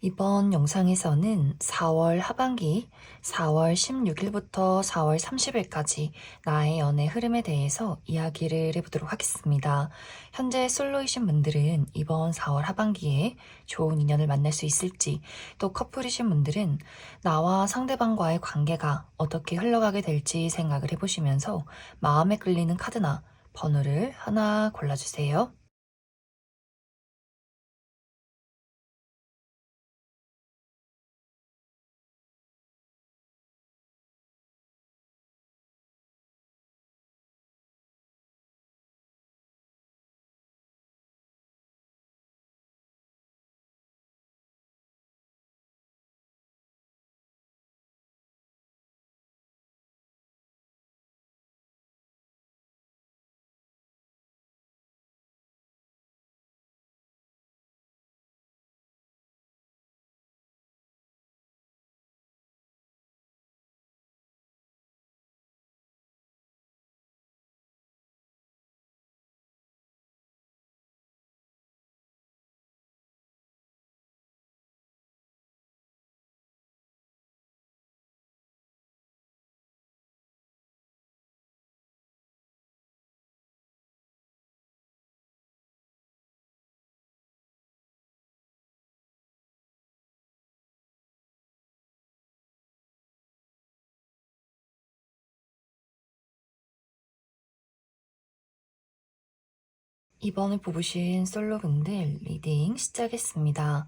이번 영상에서는 4월 하반기 4월 16일부터 4월 30일까지 나의 연애 흐름에 대해서 이야기를 해보도록 하겠습니다. 현재 솔로이신 분들은 이번 4월 하반기에 좋은 인연을 만날 수 있을지, 또 커플이신 분들은 나와 상대방과의 관계가 어떻게 흘러가게 될지 생각을 해보시면서 마음에 끌리는 카드나 번호를 하나 골라주세요. 이번에 뽑으신 솔로분들 리딩 시작했습니다.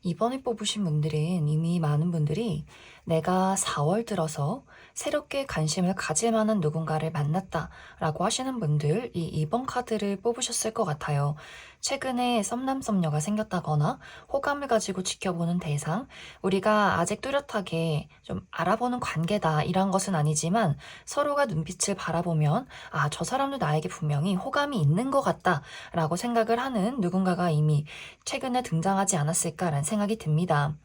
이번에 뽑으신 분들은 이미 많은 분들이 내가 4월 들어서 새롭게 관심을 가질 만한 누군가를 만났다라고 하시는 분들, 이 2번 카드를 뽑으셨을 것 같아요. 최근에 썸남썸녀가 생겼다거나 호감을 가지고 지켜보는 대상, 우리가 아직 뚜렷하게 좀 알아보는 관계다 이런 것은 아니지만 서로가 눈빛을 바라보면 저 사람도 나에게 분명히 호감이 있는 것 같다 라고 생각을 하는 누군가가 이미 최근에 등장하지 않았을까라는 생각이 듭니다.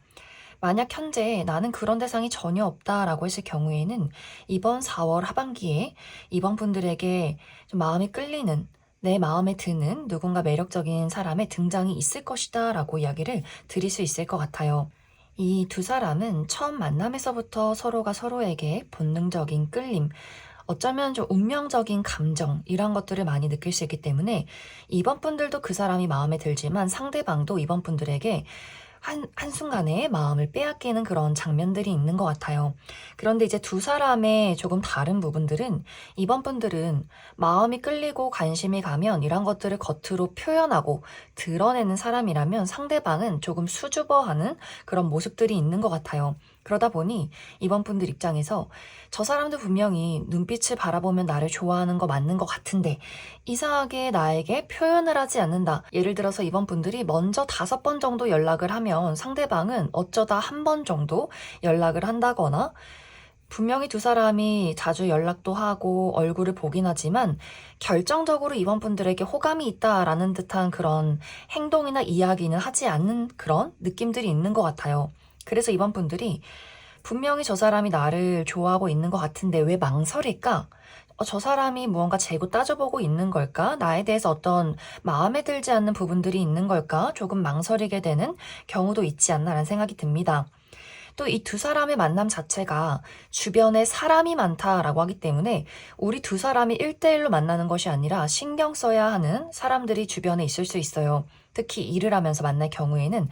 만약 현재 나는 그런 대상이 전혀 없다라고 했을 경우에는 이번 4월 하반기에 이번 분들에게 좀 마음이 끌리는, 내 마음에 드는 누군가 매력적인 사람의 등장이 있을 것이다 라고 이야기를 드릴 수 있을 것 같아요. 이 두 사람은 처음 만남에서부터 서로가 서로에게 본능적인 끌림, 어쩌면 좀 운명적인 감정, 이런 것들을 많이 느낄 수 있기 때문에 이번 분들도 그 사람이 마음에 들지만 상대방도 이번 분들에게 한순간에 마음을 빼앗기는 그런 장면들이 있는 것 같아요. 그런데 이제 두 사람의 조금 다른 부분들은 이번 분들은 마음이 끌리고 관심이 가면 이런 것들을 겉으로 표현하고 드러내는 사람이라면 상대방은 조금 수줍어하는 그런 모습들이 있는 것 같아요. 그러다 보니 이번 분들 입장에서 저 사람도 분명히 눈빛을 바라보면 나를 좋아하는 거 맞는 것 같은데 이상하게 나에게 표현을 하지 않는다. 예를 들어서 이번 분들이 먼저 5번 정도 연락을 하면 상대방은 어쩌다 한 번 정도 연락을 한다거나, 분명히 두 사람이 자주 연락도 하고 얼굴을 보긴 하지만 결정적으로 이번 분들에게 호감이 있다라는 듯한 그런 행동이나 이야기는 하지 않는 그런 느낌들이 있는 것 같아요. 그래서 이번 분들이 분명히 저 사람이 나를 좋아하고 있는 것 같은데 왜 망설일까? 저 사람이 무언가 재고 따져보고 있는 걸까? 나에 대해서 어떤 마음에 들지 않는 부분들이 있는 걸까? 조금 망설이게 되는 경우도 있지 않나라는 생각이 듭니다. 또 이 두 사람의 만남 자체가 주변에 사람이 많다라고 하기 때문에 우리 두 사람이 1대1로 만나는 것이 아니라 신경 써야 하는 사람들이 주변에 있을 수 있어요. 특히 일을 하면서 만날 경우에는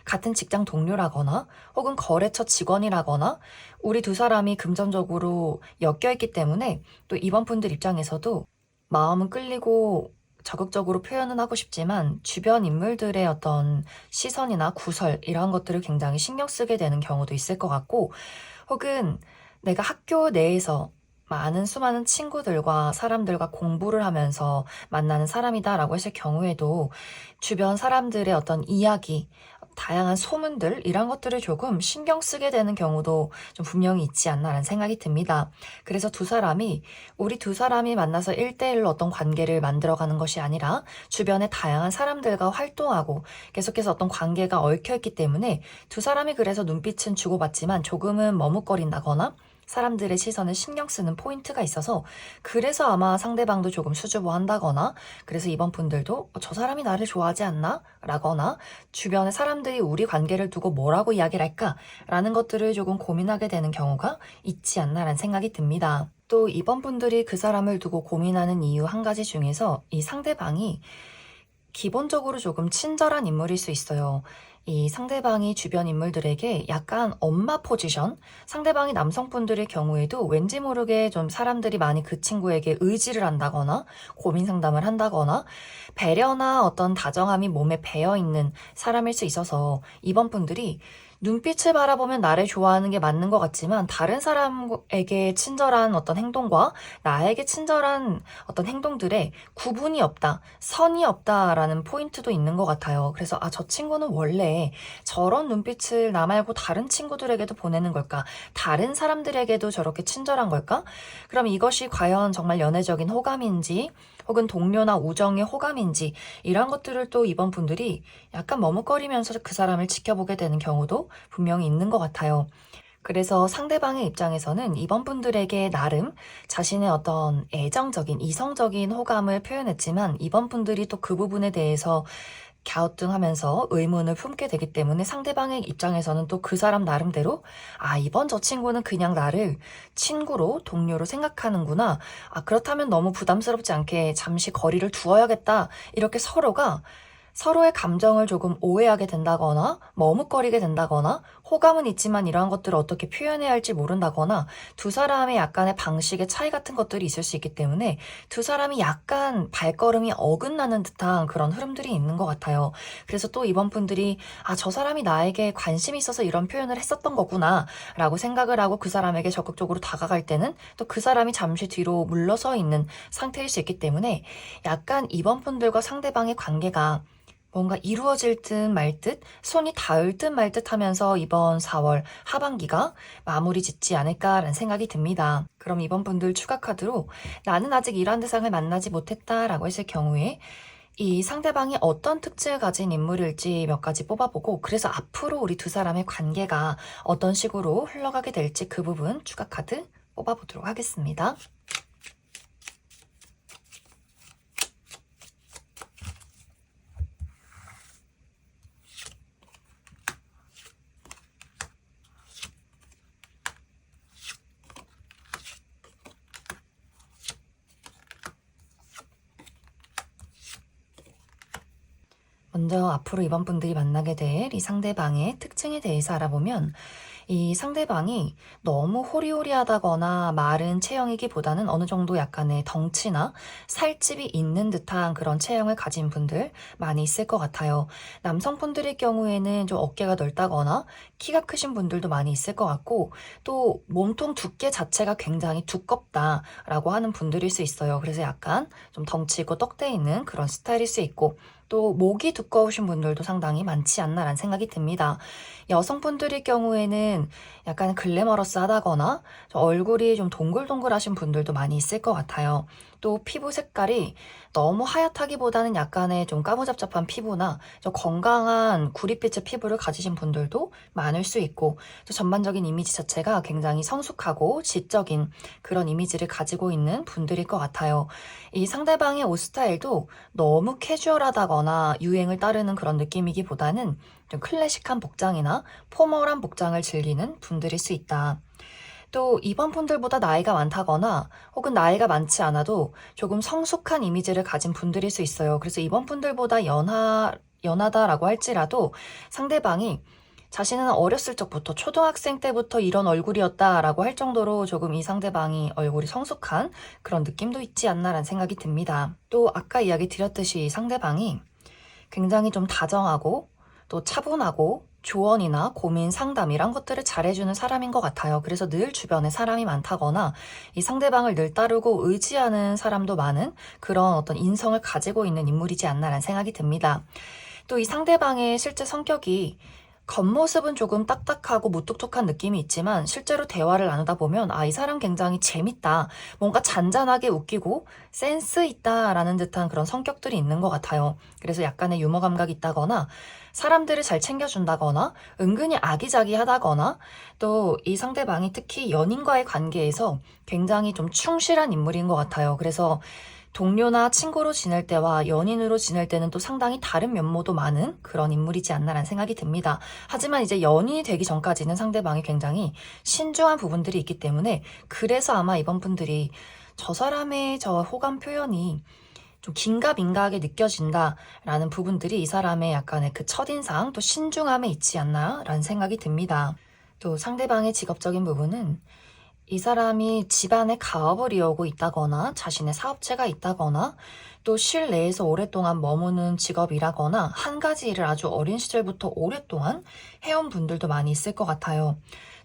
같은 직장 동료라거나 혹은 거래처 직원이라거나 우리 두 사람이 금전적으로 엮여있기 때문에 또 이번 분들 입장에서도 마음은 끌리고 적극적으로 표현은 하고 싶지만 주변 인물들의 어떤 시선이나 구설 이런 것들을 굉장히 신경 쓰게 되는 경우도 있을 것 같고, 혹은 내가 학교 내에서 많은 수많은 친구들과 사람들과 공부를 하면서 만나는 사람이다라고 했을 경우에도 주변 사람들의 어떤 이야기, 다양한 소문들 이런 것들을 조금 신경 쓰게 되는 경우도 좀 분명히 있지 않나라는 생각이 듭니다. 그래서 우리 두 사람이 만나서 1대1로 어떤 관계를 만들어가는 것이 아니라 주변의 다양한 사람들과 활동하고 계속해서 어떤 관계가 얽혀있기 때문에 두 사람이 그래서 눈빛은 주고받지만 조금은 머뭇거린다거나 사람들의 시선을 신경 쓰는 포인트가 있어서 그래서 아마 상대방도 조금 수줍어한다거나 그래서 이번 분들도 저 사람이 나를 좋아하지 않나? 라거나 주변의 사람들이 우리 관계를 두고 뭐라고 이야기를 할까? 라는 것들을 조금 고민하게 되는 경우가 있지 않나라는 생각이 듭니다. 또 이번 분들이 그 사람을 두고 고민하는 이유 한 가지 중에서 이 상대방이 기본적으로 조금 친절한 인물일 수 있어요. 이 상대방이 주변 인물들에게 약간 엄마 포지션, 상대방이 남성분들의 경우에도 왠지 모르게 좀 사람들이 많이 그 친구에게 의지를 한다거나 고민 상담을 한다거나 배려나 어떤 다정함이 몸에 배어 있는 사람일 수 있어서 이번 분들이 눈빛을 바라보면 나를 좋아하는 게 맞는 것 같지만 다른 사람에게 친절한 어떤 행동과 나에게 친절한 어떤 행동들에 구분이 없다, 선이 없다라는 포인트도 있는 것 같아요. 그래서 저 친구는 원래 저런 눈빛을 나 말고 다른 친구들에게도 보내는 걸까? 다른 사람들에게도 저렇게 친절한 걸까? 그럼 이것이 과연 정말 연애적인 호감인지 혹은 동료나 우정의 호감인지 이런 것들을 또 이번 분들이 약간 머뭇거리면서 그 사람을 지켜보게 되는 경우도 분명히 있는 것 같아요. 그래서 상대방의 입장에서는 이번 분들에게 나름 자신의 어떤 애정적인 이성적인 호감을 표현했지만 이번 분들이 또 그 부분에 대해서 갸우뚱하면서 의문을 품게 되기 때문에 상대방의 입장에서는 또 그 사람 나름대로 이번 저 친구는 그냥 나를 친구로 동료로 생각하는구나. 그렇다면 너무 부담스럽지 않게 잠시 거리를 두어야겠다. 이렇게 서로가 서로의 감정을 조금 오해하게 된다거나 머뭇거리게 된다거나 호감은 있지만 이러한 것들을 어떻게 표현해야 할지 모른다거나 두 사람의 약간의 방식의 차이 같은 것들이 있을 수 있기 때문에 두 사람이 약간 발걸음이 어긋나는 듯한 그런 흐름들이 있는 것 같아요. 그래서 또 이번 분들이 저 사람이 나에게 관심이 있어서 이런 표현을 했었던 거구나 라고 생각을 하고 그 사람에게 적극적으로 다가갈 때는 또 그 사람이 잠시 뒤로 물러서 있는 상태일 수 있기 때문에 약간 이번 분들과 상대방의 관계가 뭔가 이루어질 듯 말 듯, 손이 닿을 듯 말 듯 하면서 이번 4월 하반기가 마무리 짓지 않을까라는 생각이 듭니다. 그럼 이번 분들 추가 카드로 나는 아직 이러한 대상을 만나지 못했다라고 했을 경우에 이 상대방이 어떤 특징을 가진 인물일지 몇 가지 뽑아보고 그래서 앞으로 우리 두 사람의 관계가 어떤 식으로 흘러가게 될지 그 부분 추가 카드 뽑아보도록 하겠습니다. 먼저 앞으로 이번 분들이 만나게 될 이 상대방의 특징에 대해서 알아보면 이 상대방이 너무 호리호리하다거나 마른 체형이기보다는 어느 정도 약간의 덩치나 살집이 있는 듯한 그런 체형을 가진 분들 많이 있을 것 같아요. 남성분들의 경우에는 좀 어깨가 넓다거나 키가 크신 분들도 많이 있을 것 같고 또 몸통 두께 자체가 굉장히 두껍다라고 하는 분들일 수 있어요. 그래서 약간 좀 덩치 있고 떡대 있는 그런 스타일일 수 있고 또 목이 두꺼우신 분들도 상당히 많지 않나라는 생각이 듭니다. 여성분들의 경우에는 약간 글래머러스하다거나 얼굴이 좀 동글동글하신 분들도 많이 있을 것 같아요. 또 피부 색깔이 너무 하얗다기보다는 약간의 좀 까무잡잡한 피부나 좀 건강한 구릿빛의 피부를 가지신 분들도 많을 수 있고 또 전반적인 이미지 자체가 굉장히 성숙하고 지적인 그런 이미지를 가지고 있는 분들일 것 같아요. 이 상대방의 옷 스타일도 너무 캐주얼하다거나 유행을 따르는 그런 느낌이기보다는 좀 클래식한 복장이나 포멀한 복장을 즐기는 분들일 수 있다. 또 이번 분들보다 나이가 많다거나 혹은 나이가 많지 않아도 조금 성숙한 이미지를 가진 분들일 수 있어요. 그래서 이번 분들보다 연하다라고 할지라도 상대방이 자신은 어렸을 적부터 초등학생 때부터 이런 얼굴이었다라고 할 정도로 조금 이 상대방이 얼굴이 성숙한 그런 느낌도 있지 않나라는 생각이 듭니다. 또 아까 이야기 드렸듯이 이 상대방이 굉장히 좀 다정하고 또 차분하고 조언이나 고민 상담 이런 것들을 잘해주는 사람인 것 같아요. 그래서 늘 주변에 사람이 많다거나 이 상대방을 늘 따르고 의지하는 사람도 많은 그런 어떤 인성을 가지고 있는 인물이지 않나라는 생각이 듭니다. 또 이 상대방의 실제 성격이 겉모습은 조금 딱딱하고 무뚝뚝한 느낌이 있지만 실제로 대화를 나누다 보면 이 사람 굉장히 재밌다. 뭔가 잔잔하게 웃기고 센스 있다라는 듯한 그런 성격들이 있는 것 같아요. 그래서 약간의 유머 감각이 있다거나 사람들을 잘 챙겨준다거나 은근히 아기자기하다거나 또 이 상대방이 특히 연인과의 관계에서 굉장히 좀 충실한 인물인 것 같아요. 그래서 동료나 친구로 지낼 때와 연인으로 지낼 때는 또 상당히 다른 면모도 많은 그런 인물이지 않나라는 생각이 듭니다. 하지만 이제 연인이 되기 전까지는 상대방이 굉장히 신중한 부분들이 있기 때문에 그래서 아마 이번 분들이 저 사람의 저 호감 표현이 좀 긴가민가하게 느껴진다라는 부분들이 이 사람의 약간의 그 첫인상 또 신중함에 있지 않나라는 생각이 듭니다. 또 상대방의 직업적인 부분은 이 사람이 집안에 가업을 이어오고 있다거나 자신의 사업체가 있다거나 또 실내에서 오랫동안 머무는 직업이라거나 한 가지 일을 아주 어린 시절부터 오랫동안 해온 분들도 많이 있을 것 같아요.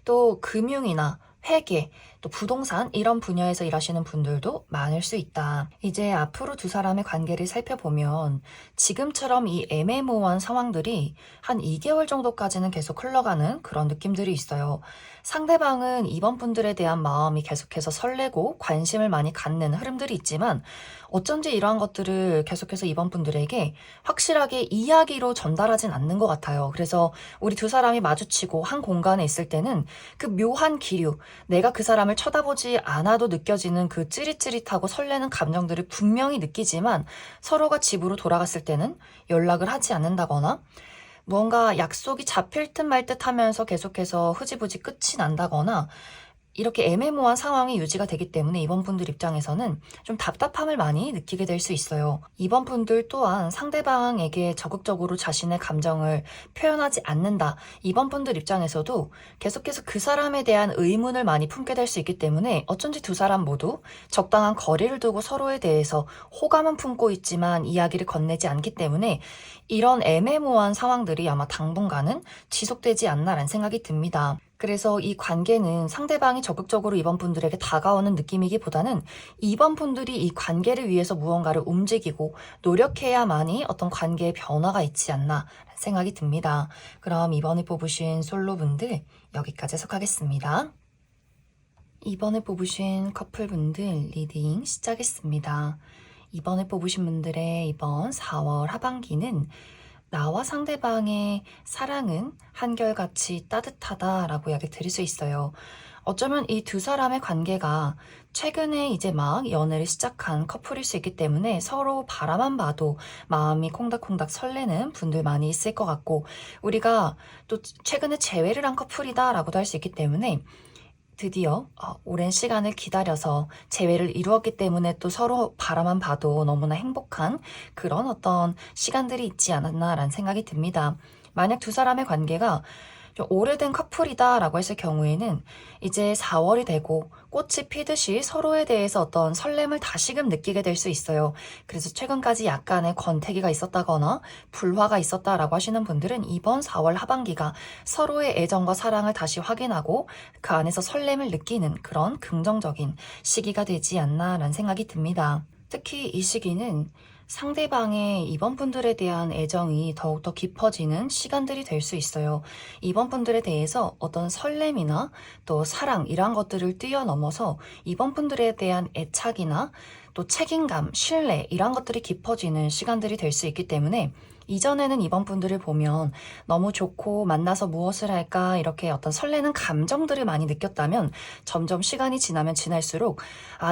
또 금융이나 회계, 또 부동산 이런 분야에서 일하시는 분들도 많을 수 있다. 이제 앞으로 두 사람의 관계를 살펴보면 지금처럼 이 애매모호한 상황들이 한 2개월 정도까지는 계속 흘러가는 그런 느낌들이 있어요. 상대방은 이번 분들에 대한 마음이 계속해서 설레고 관심을 많이 갖는 흐름들이 있지만 어쩐지 이러한 것들을 계속해서 이번 분들에게 확실하게 이야기로 전달하진 않는 것 같아요. 그래서 우리 두 사람이 마주치고 한 공간에 있을 때는 그 묘한 기류, 내가 그 사람을 쳐다보지 않아도 느껴지는 그 찌릿찌릿하고 설레는 감정들을 분명히 느끼지만 서로가 집으로 돌아갔을 때는 연락을 하지 않는다거나 무언가 약속이 잡힐 듯 말 듯 하면서 계속해서 흐지부지 끝이 난다거나 이렇게 애매모호한 상황이 유지가 되기 때문에 이번 분들 입장에서는 좀 답답함을 많이 느끼게 될 수 있어요. 이번 분들 또한 상대방에게 적극적으로 자신의 감정을 표현하지 않는다. 이번 분들 입장에서도 계속해서 그 사람에 대한 의문을 많이 품게 될 수 있기 때문에 어쩐지 두 사람 모두 적당한 거리를 두고 서로에 대해서 호감은 품고 있지만 이야기를 건네지 않기 때문에 이런 애매모호한 상황들이 아마 당분간은 지속되지 않나라는 생각이 듭니다. 그래서 이 관계는 상대방이 적극적으로 이번 분들에게 다가오는 느낌이기보다는 이번 분들이 이 관계를 위해서 무언가를 움직이고 노력해야만이 어떤 관계의 변화가 있지 않나 생각이 듭니다. 그럼 이번에 뽑으신 솔로분들 여기까지 해석하겠습니다. 이번에 뽑으신 커플분들 리딩 시작했습니다. 이번에 뽑으신 분들의 이번 4월 하반기는 나와 상대방의 사랑은 한결같이 따뜻하다라고 이야기 드릴 수 있어요. 어쩌면 이 두 사람의 관계가 최근에 이제 막 연애를 시작한 커플일 수 있기 때문에 서로 바라만 봐도 마음이 콩닥콩닥 설레는 분들 많이 있을 것 같고 우리가 또 최근에 재회를 한 커플이다라고도 할 수 있기 때문에 드디어 오랜 시간을 기다려서 재회를 이루었기 때문에 또 서로 바라만 봐도 너무나 행복한 그런 어떤 시간들이 있지 않았나라는 생각이 듭니다. 만약 두 사람의 관계가 좀 오래된 커플이다라고 했을 경우에는 이제 4월이 되고 꽃이 피듯이 서로에 대해서 어떤 설렘을 다시금 느끼게 될 수 있어요. 그래서 최근까지 약간의 권태기가 있었다거나 불화가 있었다라고 하시는 분들은 이번 4월 하반기가 서로의 애정과 사랑을 다시 확인하고 그 안에서 설렘을 느끼는 그런 긍정적인 시기가 되지 않나라는 생각이 듭니다. 특히 이 시기는 상대방의 이번 분들에 대한 애정이 더욱더 깊어지는 시간들이 될 수 있어요. 이번 분들에 대해서 어떤 설렘이나 또 사랑 이러한 것들을 뛰어넘어서 이번 분들에 대한 애착이나 또 책임감, 신뢰 이러한 것들이 깊어지는 시간들이 될 수 있기 때문에 이전에는 이번 분들을 보면 너무 좋고 만나서 무엇을 할까 이렇게 어떤 설레는 감정들을 많이 느꼈다면 점점 시간이 지나면 지날수록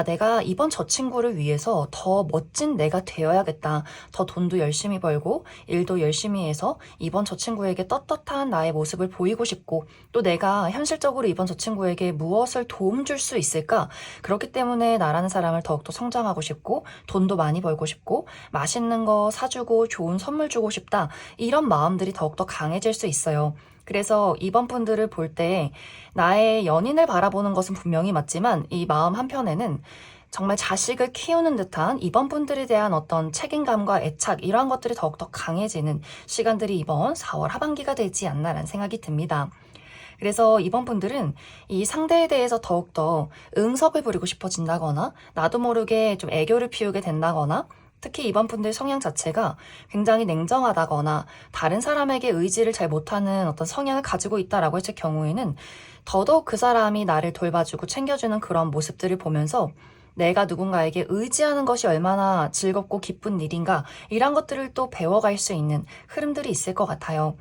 내가 이번 저 친구를 위해서 더 멋진 내가 되어야겠다. 더 돈도 열심히 벌고 일도 열심히 해서 이번 저 친구에게 떳떳한 나의 모습을 보이고 싶고 또 내가 현실적으로 이번 저 친구에게 무엇을 도움 줄 수 있을까? 그렇기 때문에 나라는 사람을 더욱더 성장하고 싶고 돈도 많이 벌고 싶고 맛있는 거 사주고 좋은 선물 주고 싶다. 이런 마음들이 더욱더 강해질 수 있어요. 그래서 이번 분들을 볼 때 나의 연인을 바라보는 것은 분명히 맞지만 이 마음 한편에는 정말 자식을 키우는 듯한 이번 분들에 대한 어떤 책임감과 애착 이러한 것들이 더욱더 강해지는 시간들이 이번 4월 하반기가 되지 않나라는 생각이 듭니다. 그래서 이번 분들은 이 상대에 대해서 더욱더 응석을 부리고 싶어진다거나 나도 모르게 좀 애교를 피우게 된다거나 특히 이번 분들 성향 자체가 굉장히 냉정하다거나 다른 사람에게 의지를 잘 못하는 어떤 성향을 가지고 있다라고 했을 경우에는 더더욱 그 사람이 나를 돌봐주고 챙겨주는 그런 모습들을 보면서 내가 누군가에게 의지하는 것이 얼마나 즐겁고 기쁜 일인가 이런 것들을 또 배워갈 수 있는 흐름들이 있을 것 같아요.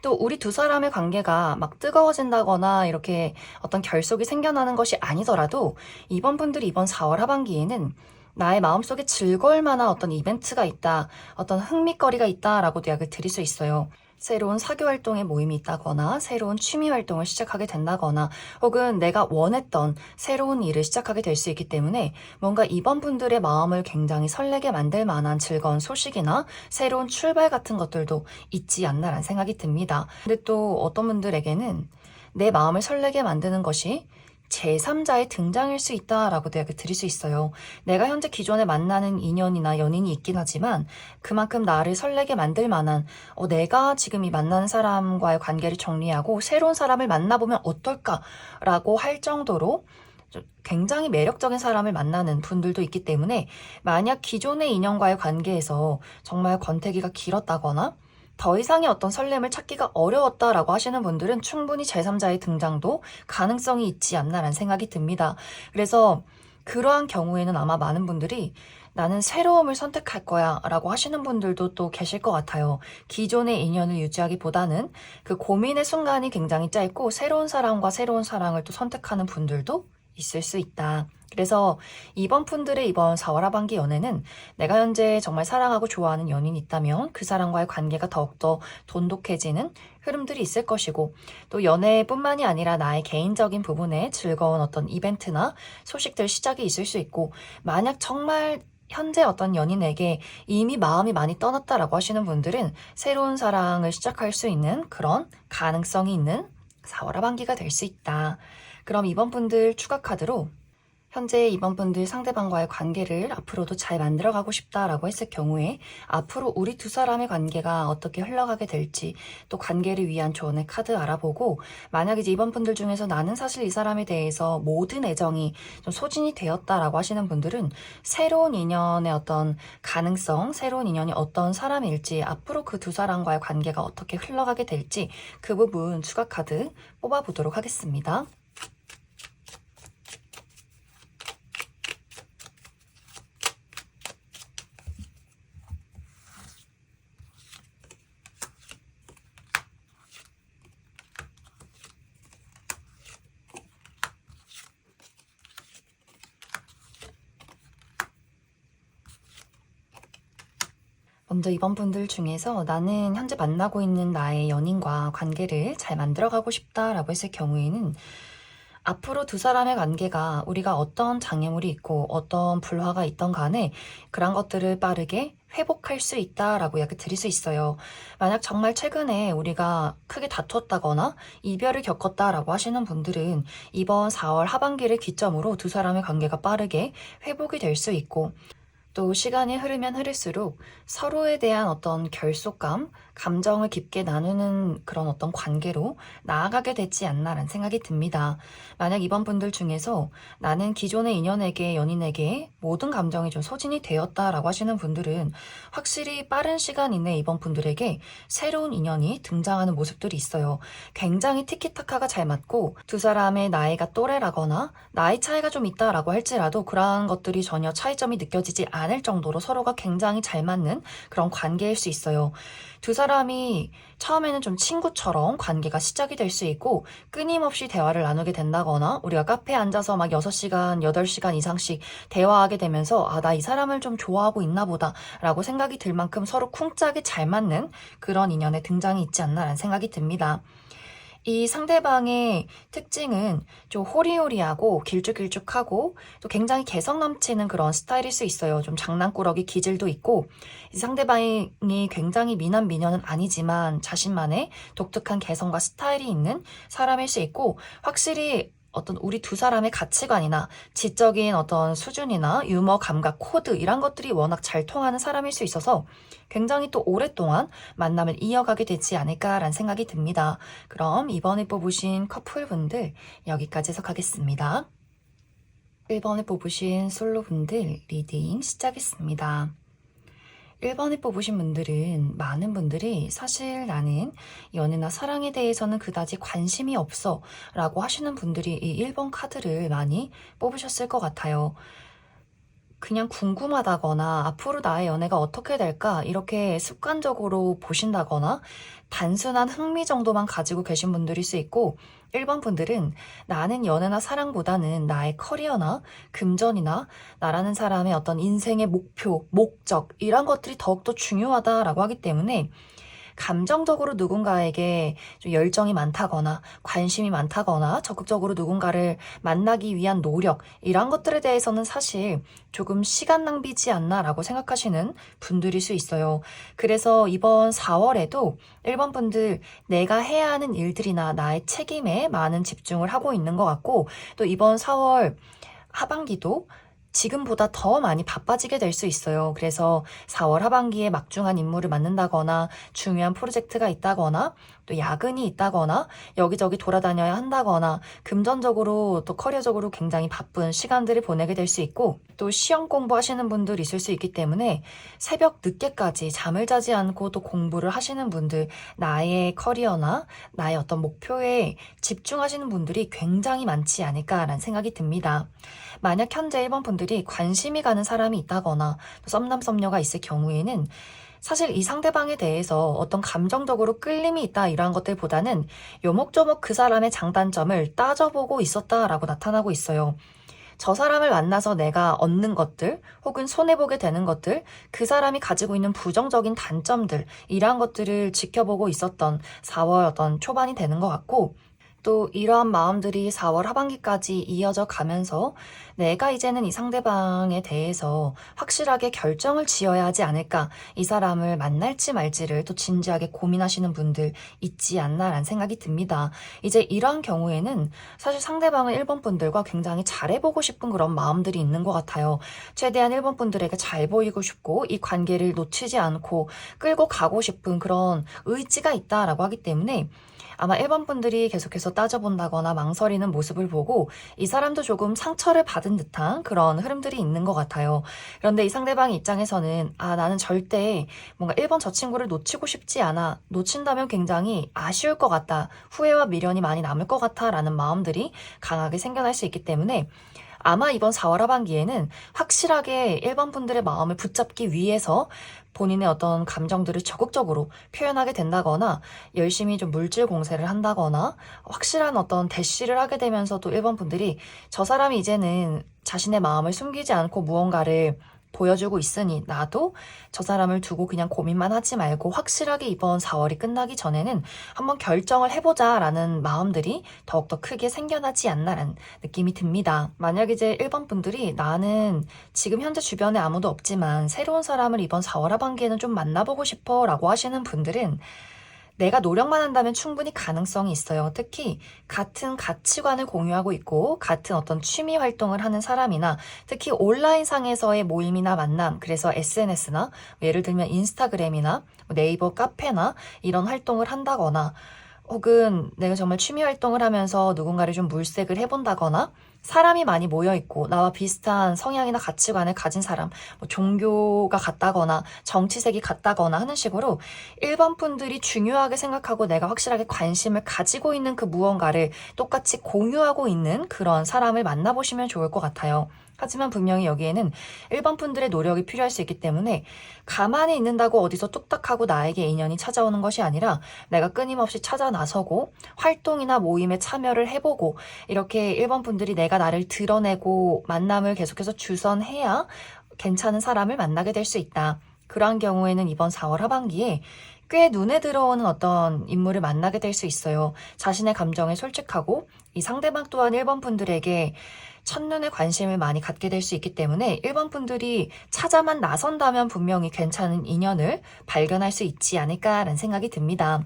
또 우리 두 사람의 관계가 막 뜨거워진다거나 이렇게 어떤 결속이 생겨나는 것이 아니더라도 이번 분들이 이번 4월 하반기에는 나의 마음속에 즐거울 만한 어떤 이벤트가 있다, 어떤 흥미거리가 있다라고도 약을 드릴 수 있어요. 새로운 사교 활동에 모임이 있다거나 새로운 취미 활동을 시작하게 된다거나 혹은 내가 원했던 새로운 일을 시작하게 될 수 있기 때문에 뭔가 이번 분들의 마음을 굉장히 설레게 만들 만한 즐거운 소식이나 새로운 출발 같은 것들도 있지 않나라는 생각이 듭니다. 근데 또 어떤 분들에게는 내 마음을 설레게 만드는 것이 제3자의 등장일 수 있다라고도 약을 드릴 수 있어요. 내가 현재 기존에 만나는 인연이나 연인이 있긴 하지만 그만큼 나를 설레게 만들 만한 내가 지금 이 만나는 사람과의 관계를 정리하고 새로운 사람을 만나보면 어떨까라고 할 정도로 굉장히 매력적인 사람을 만나는 분들도 있기 때문에 만약 기존의 인연과의 관계에서 정말 권태기가 길었다거나 더 이상의 어떤 설렘을 찾기가 어려웠다라고 하시는 분들은 충분히 제3자의 등장도 가능성이 있지 않나라는 생각이 듭니다. 그래서 그러한 경우에는 아마 많은 분들이 나는 새로움을 선택할 거야 라고 하시는 분들도 또 계실 것 같아요. 기존의 인연을 유지하기보다는 그 고민의 순간이 굉장히 짧고 새로운 사람과 새로운 사랑을 또 선택하는 분들도 있을 수 있다. 그래서 이번 분들의 이번 4월 하반기 연애는 내가 현재 정말 사랑하고 좋아하는 연인이 있다면 그 사람과의 관계가 더욱더 돈독해지는 흐름들이 있을 것이고 또 연애뿐만이 아니라 나의 개인적인 부분에 즐거운 어떤 이벤트나 소식들 시작이 있을 수 있고 만약 정말 현재 어떤 연인에게 이미 마음이 많이 떠났다라고 하시는 분들은 새로운 사랑을 시작할 수 있는 그런 가능성이 있는 4월 하반기가 될 수 있다. 그럼 이번 분들 추가 카드로 현재 이번 분들 상대방과의 관계를 앞으로도 잘 만들어가고 싶다라고 했을 경우에 앞으로 우리 두 사람의 관계가 어떻게 흘러가게 될지 또 관계를 위한 조언의 카드 알아보고 만약 이제 이번 분들 중에서 나는 사실 이 사람에 대해서 모든 애정이 좀 소진이 되었다라고 하시는 분들은 새로운 인연의 어떤 가능성, 새로운 인연이 어떤 사람일지 앞으로 그 두 사람과의 관계가 어떻게 흘러가게 될지 그 부분 추가 카드 뽑아보도록 하겠습니다. 먼저 이번 분들 중에서 나는 현재 만나고 있는 나의 연인과 관계를 잘 만들어가고 싶다라고 했을 경우에는 앞으로 두 사람의 관계가 우리가 어떤 장애물이 있고 어떤 불화가 있던 간에 그런 것들을 빠르게 회복할 수 있다라고 약을 드릴 수 있어요. 만약 정말 최근에 우리가 크게 다투었다거나 이별을 겪었다라고 하시는 분들은 이번 4월 하반기를 기점으로 두 사람의 관계가 빠르게 회복이 될 수 있고 또 시간이 흐르면 흐를수록 서로에 대한 어떤 결속감, 감정을 깊게 나누는 그런 어떤 관계로 나아가게 되지 않나라는 생각이 듭니다. 만약 이번 분들 중에서 나는 기존의 인연에게, 연인에게 모든 감정이 좀 소진이 되었다라고 하시는 분들은 확실히 빠른 시간 이내에 이번 분들에게 새로운 인연이 등장하는 모습들이 있어요. 굉장히 티키타카가 잘 맞고 두 사람의 나이가 또래라거나 나이 차이가 좀 있다라고 할지라도 그러한 것들이 전혀 차이점이 느껴지지 않을 정도로 서로가 굉장히 잘 맞는 그런 관계일 수 있어요. 두 사람이 처음에는 좀 친구처럼 관계가 시작이 될 수 있고 끊임없이 대화를 나누게 된다거나 우리가 카페에 앉아서 막 6시간, 8시간 이상씩 대화하게 되면서 아, 나 이 사람을 좀 좋아하고 있나 보다 라고 생각이 들 만큼 서로 쿵짝이 잘 맞는 그런 인연의 등장이 있지 않나라는 생각이 듭니다. 이 상대방의 특징은 좀 호리호리하고 길쭉길쭉하고 또 굉장히 개성 넘치는 그런 스타일일 수 있어요. 좀 장난꾸러기 기질도 있고 이 상대방이 굉장히 미남 미녀는 아니지만 자신만의 독특한 개성과 스타일이 있는 사람일 수 있고 확실히 어떤 우리 두 사람의 가치관이나 지적인 어떤 수준이나 유머 감각 코드 이런 것들이 워낙 잘 통하는 사람일 수 있어서 굉장히 또 오랫동안 만남을 이어가게 되지 않을까라는 생각이 듭니다. 그럼 이번에 뽑으신 커플분들 여기까지 해석하겠습니다. 1번에 뽑으신 솔로분들 리딩 시작했습니다. 1번을 뽑으신 분들은 많은 분들이 사실 나는 연애나 사랑에 대해서는 그다지 관심이 없어 라고 하시는 분들이 이 1번 카드를 많이 뽑으셨을 것 같아요. 그냥 궁금하다거나 앞으로 나의 연애가 어떻게 될까 이렇게 습관적으로 보신다거나 단순한 흥미 정도만 가지고 계신 분들일 수 있고 1번 분들은 나는 연애나 사랑보다는 나의 커리어나 금전이나 나라는 사람의 어떤 인생의 목표, 목적 이런 것들이 더욱더 중요하다라고 하기 때문에 감정적으로 누군가에게 좀 열정이 많다거나 관심이 많다거나 적극적으로 누군가를 만나기 위한 노력 이런 것들에 대해서는 사실 조금 시간 낭비지 않나라고 생각하시는 분들일 수 있어요. 그래서 이번 4월에도 1번 분들 내가 해야 하는 일들이나 나의 책임에 많은 집중을 하고 있는 것 같고 또 이번 4월 하반기도 지금보다 더 많이 바빠지게 될 수 있어요. 그래서 4월 하반기에 막중한 임무를 맡는다거나 중요한 프로젝트가 있다거나 또 야근이 있다거나 여기저기 돌아다녀야 한다거나 금전적으로 또 커리어적으로 굉장히 바쁜 시간들을 보내게 될 수 있고 또 시험 공부하시는 분들 있을 수 있기 때문에 새벽 늦게까지 잠을 자지 않고 또 공부를 하시는 분들 나의 커리어나 나의 어떤 목표에 집중하시는 분들이 굉장히 많지 않을까라는 생각이 듭니다. 만약 현재 1번 분들이 관심이 가는 사람이 있다거나 썸남 썸녀가 있을 경우에는 사실 이 상대방에 대해서 어떤 감정적으로 끌림이 있다 이러한 것들보다는 요목조목 그 사람의 장단점을 따져보고 있었다라고 나타나고 있어요. 저 사람을 만나서 내가 얻는 것들 혹은 손해보게 되는 것들 그 사람이 가지고 있는 부정적인 단점들 이러한 것들을 지켜보고 있었던 4월 어떤 초반이 되는 것 같고 또 이러한 마음들이 4월 하반기까지 이어져 가면서 내가 이제는 이 상대방에 대해서 확실하게 결정을 지어야 하지 않을까 이 사람을 만날지 말지를 또 진지하게 고민하시는 분들 있지 않나라는 생각이 듭니다. 이제 이러한 경우에는 사실 상대방은 1번 분들과 굉장히 잘해보고 싶은 그런 마음들이 있는 것 같아요. 최대한 1번 분들에게 잘 보이고 싶고 이 관계를 놓치지 않고 끌고 가고 싶은 그런 의지가 있다라고 하기 때문에 아마 1번 분들이 계속해서 따져본다거나 망설이는 모습을 보고 이 사람도 조금 상처를 받은 듯한 그런 흐름들이 있는 것 같아요. 그런데 이 상대방 입장에서는 나는 절대 뭔가 1번 저 친구를 놓치고 싶지 않아. 놓친다면 굉장히 아쉬울 것 같다. 후회와 미련이 많이 남을 것 같아 라는 마음들이 강하게 생겨날 수 있기 때문에 아마 이번 4월 하반기에는 확실하게 1번 분들의 마음을 붙잡기 위해서 본인의 어떤 감정들을 적극적으로 표현하게 된다거나 열심히 좀 물질 공세를 한다거나 확실한 어떤 대시를 하게 되면서도 1번 분들이 저 사람이 이제는 자신의 마음을 숨기지 않고 무언가를 보여주고 있으니 나도 저 사람을 두고 그냥 고민만 하지 말고 확실하게 이번 4월이 끝나기 전에는 한번 결정을 해보자 라는 마음들이 더욱더 크게 생겨나지 않나라는 느낌이 듭니다. 만약 이제 1번 분들이 나는 지금 현재 주변에 아무도 없지만 새로운 사람을 이번 4월 하반기에는 좀 만나보고 싶어 라고 하시는 분들은 내가 노력만 한다면 충분히 가능성이 있어요. 특히 같은 가치관을 공유하고 있고 같은 어떤 취미 활동을 하는 사람이나 특히 온라인상에서의 모임이나 만남, 그래서 SNS나 예를 들면 인스타그램이나 네이버 카페나 이런 활동을 한다거나 혹은 내가 정말 취미 활동을 하면서 누군가를 좀 물색을 해본다거나 사람이 많이 모여있고 나와 비슷한 성향이나 가치관을 가진 사람, 종교가 같다거나 정치색이 같다거나 하는 식으로 1번 분들이 중요하게 생각하고 내가 확실하게 관심을 가지고 있는 그 무언가를 똑같이 공유하고 있는 그런 사람을 만나보시면 좋을 것 같아요. 하지만 분명히 여기에는 1번 분들의 노력이 필요할 수 있기 때문에 가만히 있는다고 어디서 뚝딱하고 나에게 인연이 찾아오는 것이 아니라 내가 끊임없이 찾아 나서고 활동이나 모임에 참여를 해보고 이렇게 1번 분들이 내가 나를 드러내고 만남을 계속해서 주선해야 괜찮은 사람을 만나게 될 수 있다. 그러한 경우에는 이번 4월 하반기에 꽤 눈에 들어오는 어떤 인물을 만나게 될 수 있어요. 자신의 감정에 솔직하고 이 상대방 또한 1번 분들에게 첫눈에 관심을 많이 갖게 될 수 있기 때문에 1번 분들이 찾아만 나선다면 분명히 괜찮은 인연을 발견할 수 있지 않을까라는 생각이 듭니다.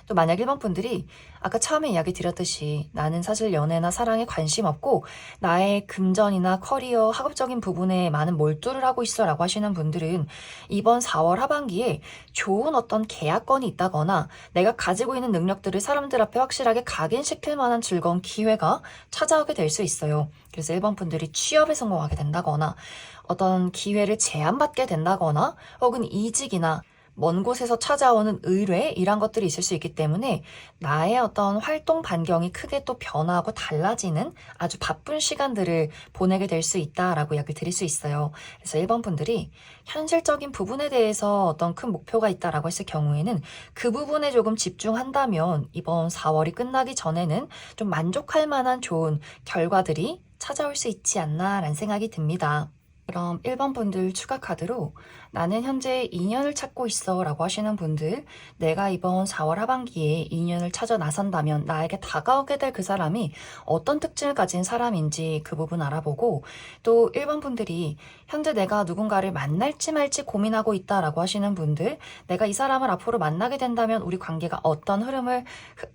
또 만약 1번 분들이 아까 처음에 이야기 드렸듯이 나는 사실 연애나 사랑에 관심 없고 나의 금전이나 커리어, 학업적인 부분에 많은 몰두를 하고 있어 라고 하시는 분들은 이번 4월 하반기에 좋은 어떤 계약건이 있다거나 내가 가지고 있는 능력들을 사람들 앞에 확실하게 각인시킬 만한 즐거운 기회가 찾아오게 될 수 있어요. 그래서 1번 분들이 취업에 성공하게 된다거나 어떤 기회를 제안받게 된다거나 혹은 이직이나 먼 곳에서 찾아오는 의뢰 이런 것들이 있을 수 있기 때문에 나의 어떤 활동 반경이 크게 또 변화하고 달라지는 아주 바쁜 시간들을 보내게 될 수 있다라고 이야기를 드릴 수 있어요. 그래서 1번 분들이 현실적인 부분에 대해서 어떤 큰 목표가 있다라고 했을 경우에는 그 부분에 조금 집중한다면 이번 4월이 끝나기 전에는 좀 만족할 만한 좋은 결과들이 찾아올 수 있지 않나라는 생각이 듭니다. 그럼 1번 분들 추가 카드로 나는 현재 인연을 찾고 있어 라고 하시는 분들, 내가 이번 4월 하반기에 인연을 찾아 나선다면 나에게 다가오게 될 그 사람이 어떤 특징을 가진 사람인지 그 부분 알아보고, 또 1번 분들이 현재 내가 누군가를 만날지 말지 고민하고 있다 라고 하시는 분들, 내가 이 사람을 앞으로 만나게 된다면 우리 관계가 어떤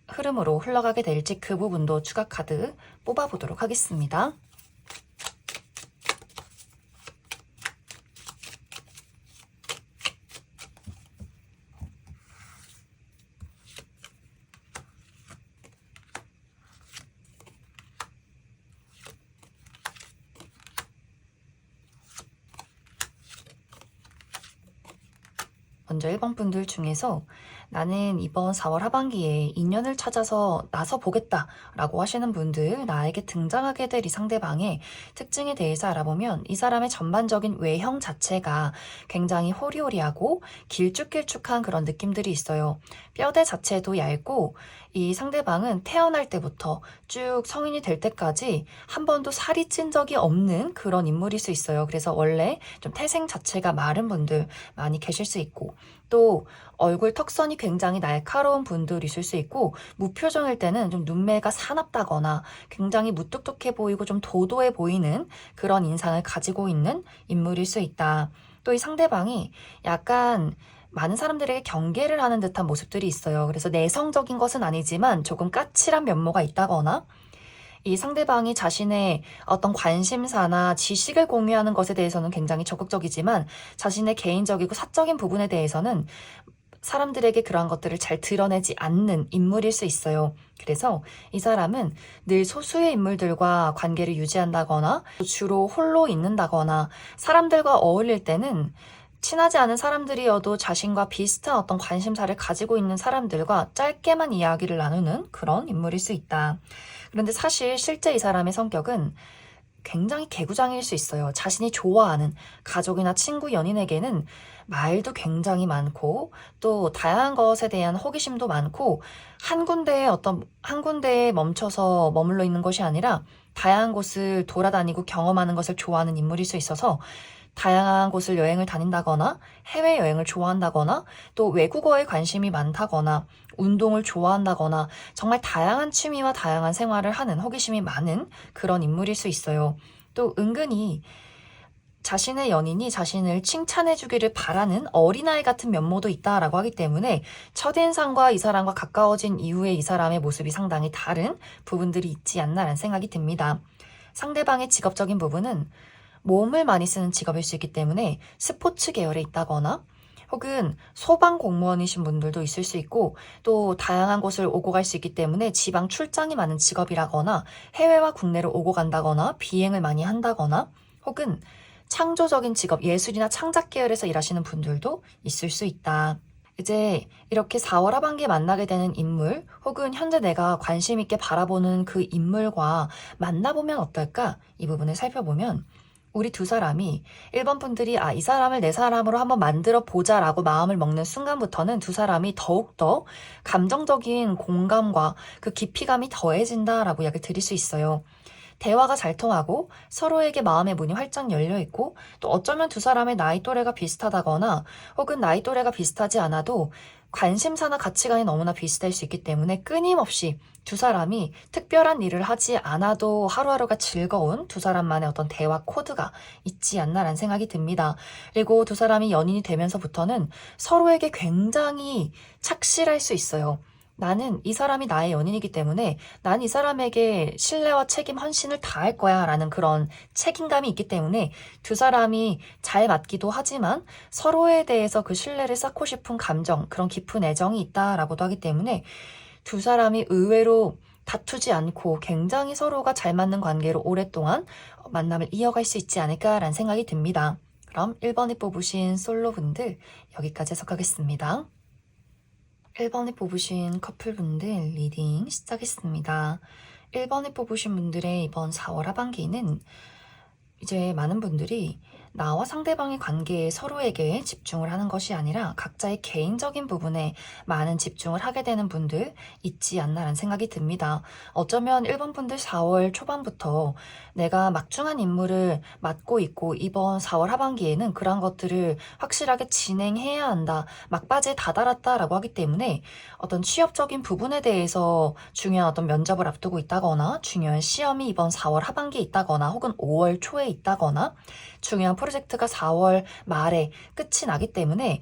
흐름으로 흘러가게 될지 그 부분도 추가 카드 뽑아보도록 하겠습니다. 먼저 1번 분들 중에서 나는 이번 4월 하반기에 인연을 찾아서 나서 보겠다 라고 하시는 분들, 나에게 등장하게 될 이 상대방의 특징에 대해서 알아보면 이 사람의 전반적인 외형 자체가 굉장히 호리호리하고 길쭉길쭉한 그런 느낌들이 있어요. 뼈대 자체도 얇고 이 상대방은 태어날 때부터 쭉 성인이 될 때까지 한 번도 살이 찐 적이 없는 그런 인물일 수 있어요. 그래서 원래 좀 태생 자체가 마른 분들 많이 계실 수 있고, 또 얼굴 턱선이 굉장히 날카로운 분들 있을 수 있고, 무표정일 때는 좀 눈매가 사납다거나 굉장히 무뚝뚝해 보이고 좀 도도해 보이는 그런 인상을 가지고 있는 인물일 수 있다. 또 이 상대방이 약간 많은 사람들에게 경계를 하는 듯한 모습들이 있어요. 그래서 내성적인 것은 아니지만 조금 까칠한 면모가 있다거나, 이 상대방이 자신의 어떤 관심사나 지식을 공유하는 것에 대해서는 굉장히 적극적이지만 자신의 개인적이고 사적인 부분에 대해서는 사람들에게 그러한 것들을 잘 드러내지 않는 인물일 수 있어요. 그래서 이 사람은 늘 소수의 인물들과 관계를 유지한다거나 주로 홀로 있는다거나, 사람들과 어울릴 때는 친하지 않은 사람들이어도 자신과 비슷한 어떤 관심사를 가지고 있는 사람들과 짧게만 이야기를 나누는 그런 인물일 수 있다. 그런데 사실 실제 이 사람의 성격은 굉장히 개구장일 수 있어요. 자신이 좋아하는 가족이나 친구, 연인에게는 말도 굉장히 많고 또 다양한 것에 대한 호기심도 많고, 한 군데에 멈춰서 머물러 있는 것이 아니라 다양한 곳을 돌아다니고 경험하는 것을 좋아하는 인물일 수 있어서 다양한 곳을 여행을 다닌다거나 해외여행을 좋아한다거나 또 외국어에 관심이 많다거나 운동을 좋아한다거나 정말 다양한 취미와 다양한 생활을 하는 호기심이 많은 그런 인물일 수 있어요. 또 은근히 자신의 연인이 자신을 칭찬해주기를 바라는 어린아이 같은 면모도 있다라고 하기 때문에 첫인상과 이 사람과 가까워진 이후에 이 사람의 모습이 상당히 다른 부분들이 있지 않나라는 생각이 듭니다. 상대방의 직업적인 부분은 몸을 많이 쓰는 직업일 수 있기 때문에 스포츠 계열에 있다거나 혹은 소방 공무원이신 분들도 있을 수 있고, 또 다양한 곳을 오고 갈 수 있기 때문에 지방 출장이 많은 직업이라거나 해외와 국내를 오고 간다거나 비행을 많이 한다거나, 혹은 창조적인 직업, 예술이나 창작 계열에서 일하시는 분들도 있을 수 있다. 이제 이렇게 4월 하반기에 만나게 되는 인물, 혹은 현재 내가 관심 있게 바라보는 그 인물과 만나보면 어떨까? 이 부분을 살펴보면 우리 두 사람이 1번 분들이 이 사람을 내 사람으로 한번 만들어 보자라고 마음을 먹는 순간부터는 두 사람이 더욱더 감정적인 공감과 그 깊이감이 더해진다라고 이야기를 드릴 수 있어요. 대화가 잘 통하고 서로에게 마음의 문이 활짝 열려 있고, 또 어쩌면 두 사람의 나이 또래가 비슷하다거나 혹은 나이 또래가 비슷하지 않아도 관심사나 가치관이 너무나 비슷할 수 있기 때문에 끊임없이 두 사람이 특별한 일을 하지 않아도 하루하루가 즐거운 두 사람만의 어떤 대화 코드가 있지 않나라는 생각이 듭니다. 그리고 두 사람이 연인이 되면서부터는 서로에게 굉장히 착실할 수 있어요. 나는 이 사람이 나의 연인이기 때문에 난 이 사람에게 신뢰와 책임, 헌신을 다할 거야 라는 그런 책임감이 있기 때문에 두 사람이 잘 맞기도 하지만 서로에 대해서 그 신뢰를 쌓고 싶은 감정, 그런 깊은 애정이 있다라고도 하기 때문에 두 사람이 의외로 다투지 않고 굉장히 서로가 잘 맞는 관계로 오랫동안 만남을 이어갈 수 있지 않을까라는 생각이 듭니다. 그럼 1번에 뽑으신 솔로분들 여기까지 해석하겠습니다. 1번에 뽑으신 커플분들 리딩 시작했습니다. 1번에 뽑으신 분들의 이번 4월 하반기는 이제 많은 분들이 나와 상대방의 관계에 서로에게 집중을 하는 것이 아니라 각자의 개인적인 부분에 많은 집중을 하게 되는 분들 있지 않나라는 생각이 듭니다. 어쩌면 1번 분들 4월 초반부터 내가 막중한 임무를 맡고 있고 이번 4월 하반기에는 그런 것들을 확실하게 진행해야 한다. 막바지에 다다랐다라고 하기 때문에 어떤 취업적인 부분에 대해서 중요한 어떤 면접을 앞두고 있다거나 중요한 시험이 이번 4월 하반기에 있다거나 혹은 5월 초에 있다거나 중요한 프로젝트가 4월 말에 끝이 나기 때문에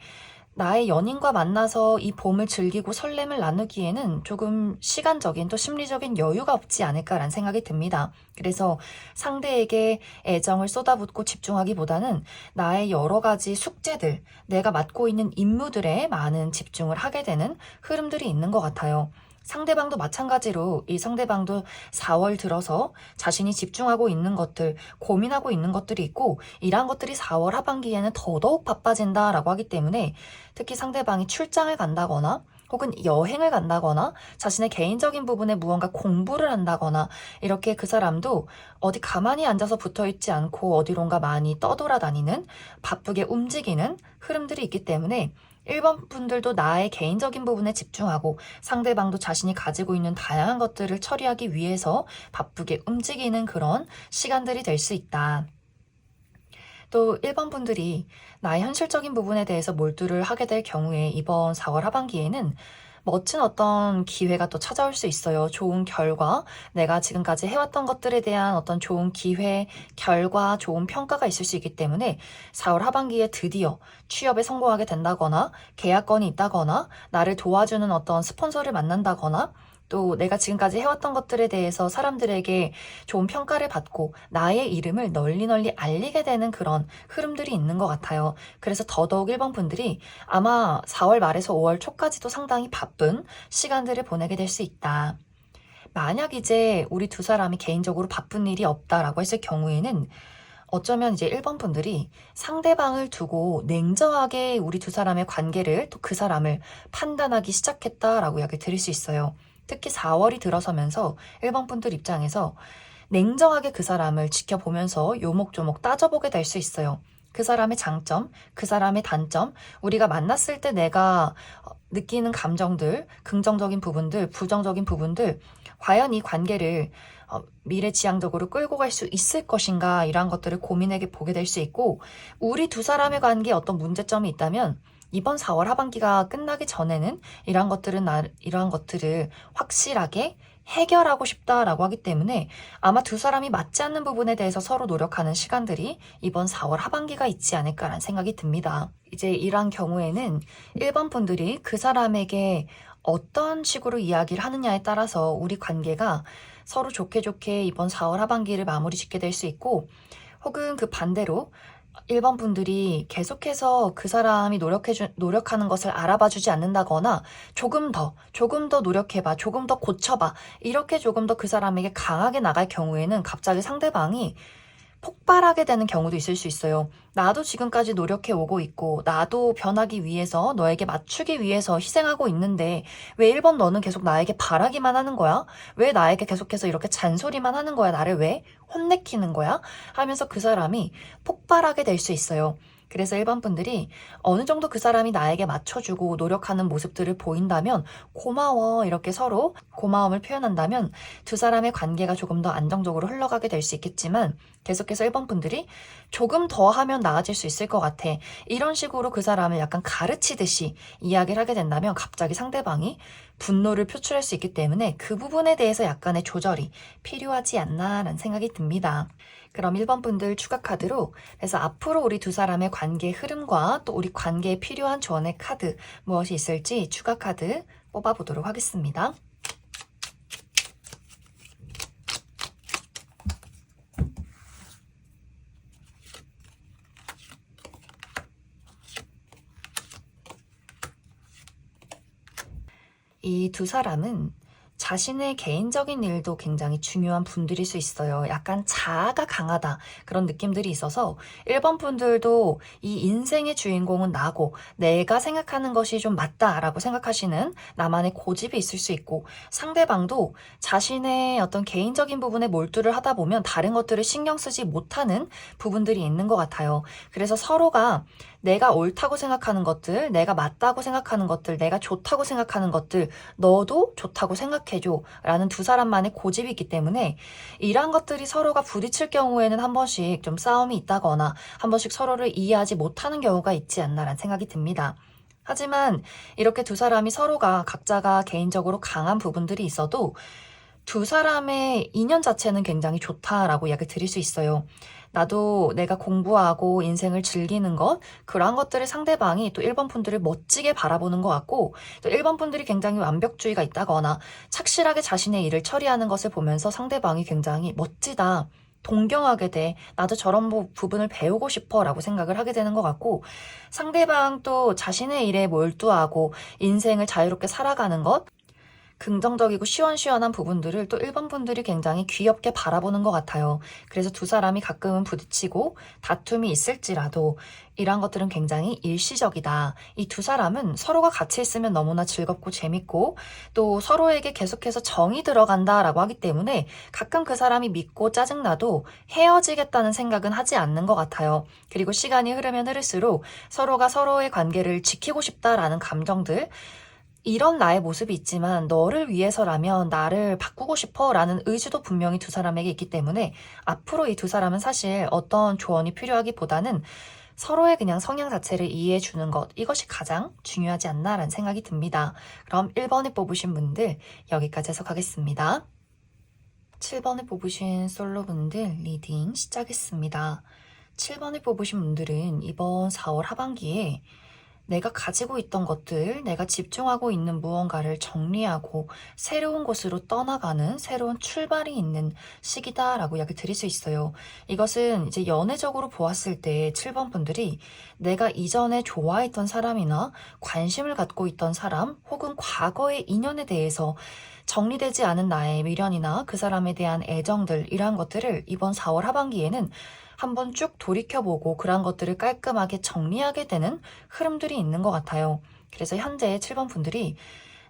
나의 연인과 만나서 이 봄을 즐기고 설렘을 나누기에는 조금 시간적인 또 심리적인 여유가 없지 않을까라는 생각이 듭니다. 그래서 상대에게 애정을 쏟아붓고 집중하기보다는 나의 여러 가지 숙제들, 내가 맡고 있는 임무들에 많은 집중을 하게 되는 흐름들이 있는 것 같아요. 상대방도 마찬가지로 이 상대방도 4월 들어서 자신이 집중하고 있는 것들, 고민하고 있는 것들이 있고 이러한 것들이 4월 하반기에는 더더욱 바빠진다라고 하기 때문에 특히 상대방이 출장을 간다거나 혹은 여행을 간다거나 자신의 개인적인 부분에 무언가 공부를 한다거나 이렇게 그 사람도 어디 가만히 앉아서 붙어있지 않고 어디론가 많이 떠돌아다니는 바쁘게 움직이는 흐름들이 있기 때문에 1번 분들도 나의 개인적인 부분에 집중하고 상대방도 자신이 가지고 있는 다양한 것들을 처리하기 위해서 바쁘게 움직이는 그런 시간들이 될 수 있다. 또 1번 분들이 나의 현실적인 부분에 대해서 몰두를 하게 될 경우에 이번 4월 하반기에는 멋진 어떤 기회가 또 찾아올 수 있어요. 좋은 결과, 내가 지금까지 해왔던 것들에 대한 어떤 좋은 기회, 결과, 좋은 평가가 있을 수 있기 때문에 4월 하반기에 드디어 취업에 성공하게 된다거나 계약건이 있다거나 나를 도와주는 어떤 스폰서를 만난다거나 또 내가 지금까지 해왔던 것들에 대해서 사람들에게 좋은 평가를 받고 나의 이름을 널리 알리게 되는 그런 흐름들이 있는 것 같아요. 그래서 더더욱 1번 분들이 아마 4월 말에서 5월 초까지도 상당히 바쁜 시간들을 보내게 될 수 있다. 만약 이제 우리 두 사람이 개인적으로 바쁜 일이 없다라고 했을 경우에는 어쩌면 이제 1번 분들이 상대방을 두고 냉정하게 우리 두 사람의 관계를 또 그 사람을 판단하기 시작했다라고 이야기 드릴 수 있어요. 특히 4월이 들어서면서 1번 분들 입장에서 냉정하게 그 사람을 지켜보면서 요목조목 따져보게 될 수 있어요. 그 사람의 장점, 그 사람의 단점, 우리가 만났을 때 내가 느끼는 감정들, 긍정적인 부분들, 부정적인 부분들, 과연 이 관계를 미래지향적으로 끌고 갈 수 있을 것인가 이러한 것들을 고민해 보게 될 수 있고 우리 두 사람의 관계에 어떤 문제점이 있다면 이번 4월 하반기가 끝나기 전에는 이러한 것들을 확실하게 해결하고 싶다라고 하기 때문에 아마 두 사람이 맞지 않는 부분에 대해서 서로 노력하는 시간들이 이번 4월 하반기가 있지 않을까라는 생각이 듭니다. 이제 이러한 경우에는 1번 분들이 그 사람에게 어떤 식으로 이야기를 하느냐에 따라서 우리 관계가 서로 좋게 이번 4월 하반기를 마무리 짓게 될 수 있고 혹은 그 반대로 1번 분들이 계속해서 그 사람이 노력하는 것을 알아봐 주지 않는다거나 조금 더 노력해봐, 조금 더 고쳐봐, 이렇게 조금 더 그 사람에게 강하게 나갈 경우에는 갑자기 상대방이 폭발하게 되는 경우도 있을 수 있어요. 나도 지금까지 노력해 오고 있고 나도 변하기 위해서 너에게 맞추기 위해서 희생하고 있는데 왜 1번 너는 계속 나에게 바라기만 하는 거야? 왜 나에게 계속해서 이렇게 잔소리만 하는 거야? 나를 왜 혼내키는 거야? 하면서 그 사람이 폭발하게 될 수 있어요. 그래서 1번 분들이 어느 정도 그 사람이 나에게 맞춰주고 노력하는 모습들을 보인다면 고마워 이렇게 서로 고마움을 표현한다면 두 사람의 관계가 조금 더 안정적으로 흘러가게 될 수 있겠지만 계속해서 1번 분들이 조금 더 하면 나아질 수 있을 것 같아. 이런 식으로 그 사람을 약간 가르치듯이 이야기를 하게 된다면 갑자기 상대방이 분노를 표출할 수 있기 때문에 그 부분에 대해서 약간의 조절이 필요하지 않나라는 생각이 듭니다. 그럼 1번 분들 추가 카드로 그래서 앞으로 우리 두 사람의 관계 흐름과 또 우리 관계에 필요한 조언의 카드 무엇이 있을지 추가 카드 뽑아보도록 하겠습니다. 이 두 사람은 자신의 개인적인 일도 굉장히 중요한 분들일 수 있어요. 약간 자아가 강하다 그런 느낌들이 있어서 1번 분들도 이 인생의 주인공은 나고 내가 생각하는 것이 좀 맞다라고 생각하시는 나만의 고집이 있을 수 있고, 상대방도 자신의 어떤 개인적인 부분에 몰두를 하다 보면 다른 것들을 신경 쓰지 못하는 부분들이 있는 것 같아요. 그래서 서로가 내가 옳다고 생각하는 것들, 내가 맞다고 생각하는 것들, 내가 좋다고 생각하는 것들, 너도 좋다고 생각해줘 라는 두 사람만의 고집이 있기 때문에 이러한 것들이 서로가 부딪힐 경우에는 한 번씩 좀 싸움이 있다거나 한 번씩 서로를 이해하지 못하는 경우가 있지 않나라는 생각이 듭니다. 하지만 이렇게 두 사람이 서로가 각자가 개인적으로 강한 부분들이 있어도 두 사람의 인연 자체는 굉장히 좋다라고 이야기 드릴 수 있어요. 나도 내가 공부하고 인생을 즐기는 것, 그러한 것들을 상대방이 또 1번 분들을 멋지게 바라보는 것 같고, 또 1번 분들이 굉장히 완벽주의가 있다거나 착실하게 자신의 일을 처리하는 것을 보면서 상대방이 굉장히 멋지다, 동경하게 돼, 나도 저런 부분을 배우고 싶어 라고 생각을 하게 되는 것 같고, 상대방 또 자신의 일에 몰두하고 인생을 자유롭게 살아가는 것, 긍정적이고 시원시원한 부분들을 또 1번 분들이 굉장히 귀엽게 바라보는 것 같아요. 그래서 두 사람이 가끔은 부딪히고 다툼이 있을지라도 이러한 것들은 굉장히 일시적이다. 이 두 사람은 서로가 같이 있으면 너무나 즐겁고 재밌고 또 서로에게 계속해서 정이 들어간다라고 하기 때문에 가끔 그 사람이 믿고 짜증나도 헤어지겠다는 생각은 하지 않는 것 같아요. 그리고 시간이 흐르면 흐를수록 서로가 서로의 관계를 지키고 싶다라는 감정들, 이런 나의 모습이 있지만 너를 위해서라면 나를 바꾸고 싶어 라는 의지도 분명히 두 사람에게 있기 때문에 앞으로 이 두 사람은 사실 어떤 조언이 필요하기보다는 서로의 그냥 성향 자체를 이해해 주는 것, 이것이 가장 중요하지 않나 라는 생각이 듭니다. 그럼 1번에 뽑으신 분들 여기까지 해석하겠습니다. 7번에 뽑으신 솔로분들 리딩 시작했습니다. 7번에 뽑으신 분들은 이번 4월 하반기에 내가 가지고 있던 것들, 내가 집중하고 있는 무언가를 정리하고 새로운 곳으로 떠나가는 새로운 출발이 있는 시기다라고 이야기 드릴 수 있어요. 이것은 이제 연애적으로 보았을 때 7번 분들이 내가 이전에 좋아했던 사람이나 관심을 갖고 있던 사람 혹은 과거의 인연에 대해서 정리되지 않은 나의 미련이나 그 사람에 대한 애정들, 이러한 것들을 이번 4월 하반기에는 한번 쭉 돌이켜보고 그런 것들을 깔끔하게 정리하게 되는 흐름들이 있는 것 같아요. 그래서 현재 7번 분들이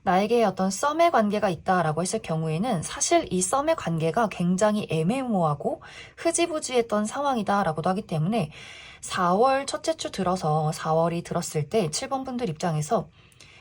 나에게 어떤 썸의 관계가 있다라고 했을 경우에는 사실 이 썸의 관계가 굉장히 애매모호하고 흐지부지했던 상황이다라고도 하기 때문에 4월 첫째 주 들어서 4월이 들었을 때 7번 분들 입장에서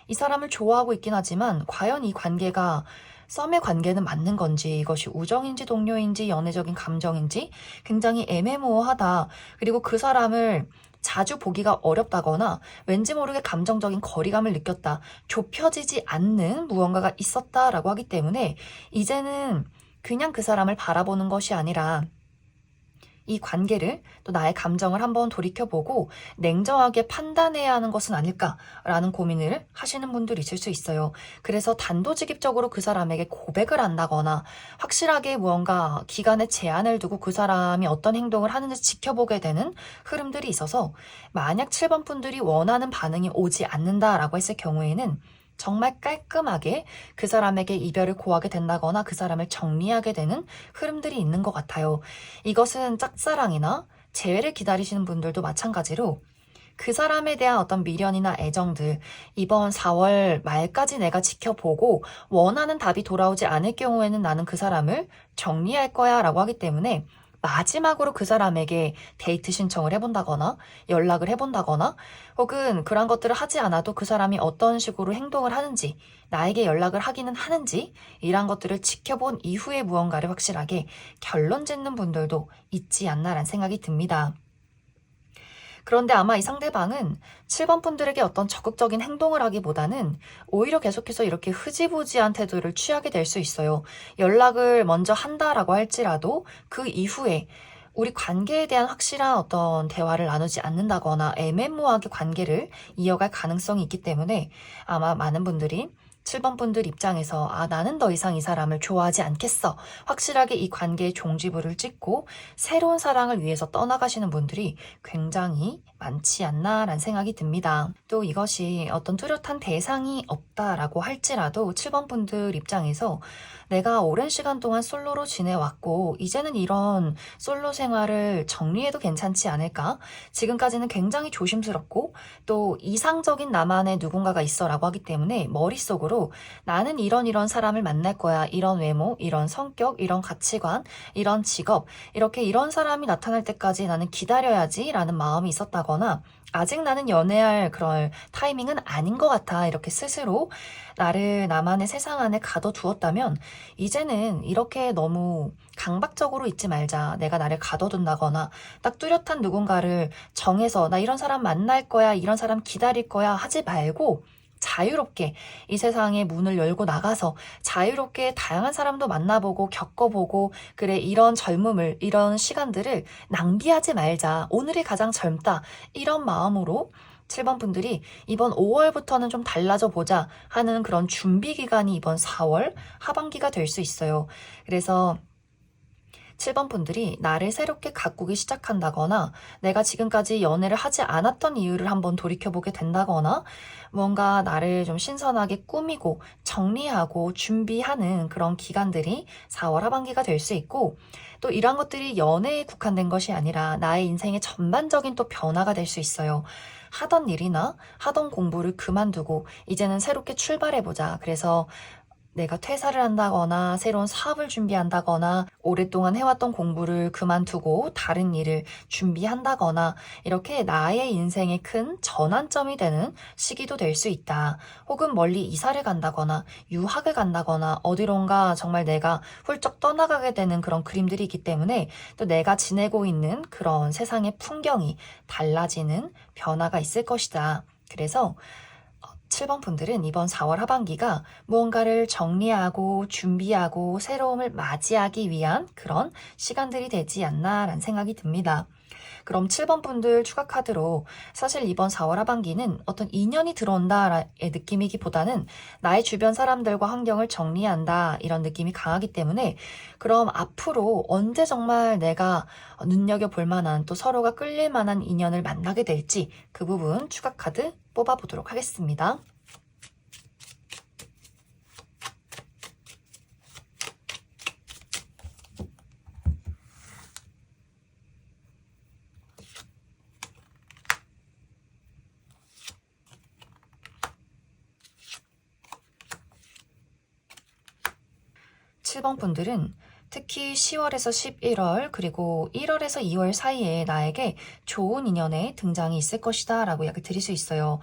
이 사람을 좋아하고 있긴 하지만 과연 이 관계가 썸의 관계는 맞는 건지, 이것이 우정인지 동료인지 연애적인 감정인지 굉장히 애매모호하다. 그리고 그 사람을 자주 보기가 어렵다거나 왠지 모르게 감정적인 거리감을 느꼈다. 좁혀지지 않는 무언가가 있었다라고 하기 때문에 이제는 그냥 그 사람을 바라보는 것이 아니라 이 관계를 또 나의 감정을 한번 돌이켜보고 냉정하게 판단해야 하는 것은 아닐까라는 고민을 하시는 분들이 있을 수 있어요. 그래서 단도직입적으로 그 사람에게 고백을 한다거나 확실하게 무언가 기간의 제한을 두고 그 사람이 어떤 행동을 하는지 지켜보게 되는 흐름들이 있어서 만약 7번 분들이 원하는 반응이 오지 않는다라고 했을 경우에는 정말 깔끔하게 그 사람에게 이별을 고하게 된다거나 그 사람을 정리하게 되는 흐름들이 있는 것 같아요. 이것은 짝사랑이나 재회를 기다리시는 분들도 마찬가지로 그 사람에 대한 어떤 미련이나 애정들, 이번 4월 말까지 내가 지켜보고 원하는 답이 돌아오지 않을 경우에는 나는 그 사람을 정리할 거야 라고 하기 때문에 마지막으로 그 사람에게 데이트 신청을 해본다거나 연락을 해본다거나 혹은 그런 것들을 하지 않아도 그 사람이 어떤 식으로 행동을 하는지, 나에게 연락을 하기는 하는지 이런 것들을 지켜본 이후에 무언가를 확실하게 결론 짓는 분들도 있지 않나라는 생각이 듭니다. 그런데 아마 이 상대방은 7번 분들에게 어떤 적극적인 행동을 하기보다는 오히려 계속해서 이렇게 흐지부지한 태도를 취하게 될 수 있어요. 연락을 먼저 한다라고 할지라도 그 이후에 우리 관계에 대한 확실한 어떤 대화를 나누지 않는다거나 애매모호하게 관계를 이어갈 가능성이 있기 때문에 아마 많은 분들이 7번 분들 입장에서 나는 더 이상 이 사람을 좋아하지 않겠어. 확실하게 이 관계의 종지부를 찍고 새로운 사랑을 위해서 떠나가시는 분들이 굉장히 많지 않나라는 생각이 듭니다. 또 이것이 어떤 뚜렷한 대상이 없다라고 할지라도 7번 분들 입장에서 내가 오랜 시간 동안 솔로로 지내왔고 이제는 이런 솔로 생활을 정리해도 괜찮지 않을까? 지금까지는 굉장히 조심스럽고 또 이상적인 나만의 누군가가 있어라고 하기 때문에 머릿속으로 나는 이런 사람을 만날 거야. 이런 외모, 이런 성격, 이런 가치관, 이런 직업 이렇게 이런 사람이 나타날 때까지 나는 기다려야지 라는 마음이 있었다거나 아직 나는 연애할 그런 타이밍은 아닌 것 같아. 이렇게 스스로 나를 나만의 세상 안에 가둬두었다면 이제는 이렇게 너무 강박적으로 있지 말자. 내가 나를 가둬둔다거나 딱 뚜렷한 누군가를 정해서 나 이런 사람 만날 거야. 이런 사람 기다릴 거야. 하지 말고 자유롭게 이 세상의 문을 열고 나가서 자유롭게 다양한 사람도 만나보고 겪어보고 그래 이런 젊음을 이런 시간들을 낭비하지 말자. 오늘이 가장 젊다. 이런 마음으로 7번 분들이 이번 5월부터는 좀 달라져 보자 하는 그런 준비 기간이 이번 4월 하반기가 될 수 있어요. 그래서 7번 분들이 나를 새롭게 가꾸기 시작한다거나 내가 지금까지 연애를 하지 않았던 이유를 한번 돌이켜보게 된다거나 뭔가 나를 좀 신선하게 꾸미고 정리하고 준비하는 그런 기간들이 4월 하반기가 될 수 있고 또 이런 것들이 연애에 국한된 것이 아니라 나의 인생의 전반적인 또 변화가 될 수 있어요. 하던 일이나 하던 공부를 그만두고 이제는 새롭게 출발해보자. 그래서 내가 퇴사를 한다거나 새로운 사업을 준비한다거나 오랫동안 해왔던 공부를 그만두고 다른 일을 준비한다거나 이렇게 나의 인생의 큰 전환점이 되는 시기도 될 수 있다. 혹은 멀리 이사를 간다거나 유학을 간다거나 어디론가 정말 내가 훌쩍 떠나가게 되는 그런 그림들이 있기 때문에 또 내가 지내고 있는 그런 세상의 풍경이 달라지는 변화가 있을 것이다. 그래서 7번 분들은 이번 4월 하반기가 무언가를 정리하고 준비하고 새로움을 맞이하기 위한 그런 시간들이 되지 않나라는 생각이 듭니다. 그럼 7번 분들 추가 카드로 사실 이번 4월 하반기는 어떤 인연이 들어온다의 느낌이기보다는 나의 주변 사람들과 환경을 정리한다 이런 느낌이 강하기 때문에 그럼 앞으로 언제 정말 내가 눈여겨볼 만한 또 서로가 끌릴 만한 인연을 만나게 될지 그 부분 추가 카드 뽑아보도록 하겠습니다. 7번 분들은 특히 10월에서 11월 그리고 1월에서 2월 사이에 나에게 좋은 인연의 등장이 있을 것이다 라고 이야기 드릴 수 있어요.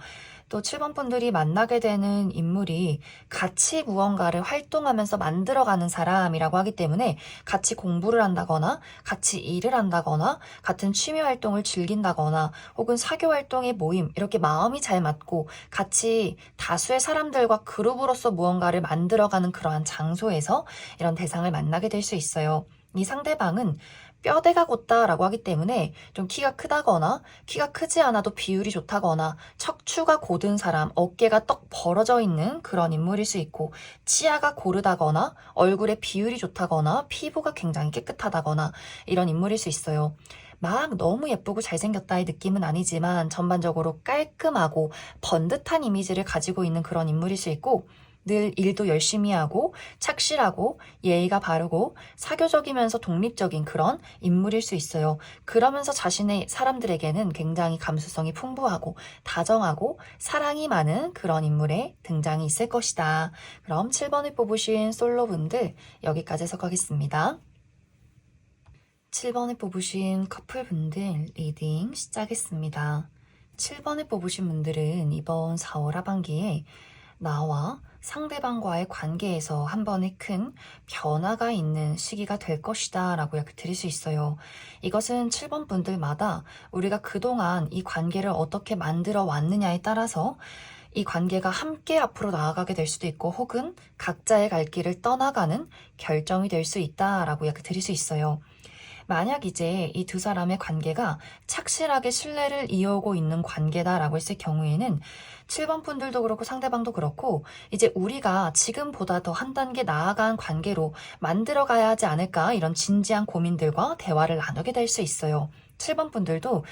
또 7번 분들이 만나게 되는 인물이 같이 무언가를 활동하면서 만들어가는 사람이라고 하기 때문에 같이 공부를 한다거나 같이 일을 한다거나 같은 취미 활동을 즐긴다거나 혹은 사교 활동의 모임 이렇게 마음이 잘 맞고 같이 다수의 사람들과 그룹으로서 무언가를 만들어가는 그러한 장소에서 이런 대상을 만나게 될 수 있어요. 이 상대방은 뼈대가 곧다라고 하기 때문에 좀 키가 크다거나 키가 크지 않아도 비율이 좋다거나 척추가 곧은 사람, 어깨가 떡 벌어져 있는 그런 인물일 수 있고 치아가 고르다거나 얼굴에 비율이 좋다거나 피부가 굉장히 깨끗하다거나 이런 인물일 수 있어요. 막 너무 예쁘고 잘생겼다의 느낌은 아니지만 전반적으로 깔끔하고 번듯한 이미지를 가지고 있는 그런 인물일 수 있고 늘 일도 열심히 하고 착실하고 예의가 바르고 사교적이면서 독립적인 그런 인물일 수 있어요. 그러면서 자신의 사람들에게는 굉장히 감수성이 풍부하고 다정하고 사랑이 많은 그런 인물의 등장이 있을 것이다. 그럼 7번을 뽑으신 솔로분들 여기까지 해석하겠습니다. 7번을 뽑으신 커플분들 리딩 시작했습니다. 7번을 뽑으신 분들은 이번 4월 하반기에 나와 상대방과의 관계에서 한 번의 큰 변화가 있는 시기가 될 것이다 라고 이렇게 드릴 수 있어요. 이것은 7번 분들마다 우리가 그동안 이 관계를 어떻게 만들어 왔느냐에 따라서 이 관계가 함께 앞으로 나아가게 될 수도 있고 혹은 각자의 갈 길을 떠나가는 결정이 될 수 있다라고 이렇게 드릴 수 있어요. 만약 이제 이 두 사람의 관계가 착실하게 신뢰를 이어오고 있는 관계다라고 했을 경우에는 7번 분들도 그렇고 상대방도 그렇고 이제 우리가 지금보다 더 한 단계 나아간 관계로 만들어 가야 하지 않을까 이런 진지한 고민들과 대화를 나누게 될 수 있어요. 7번 분들도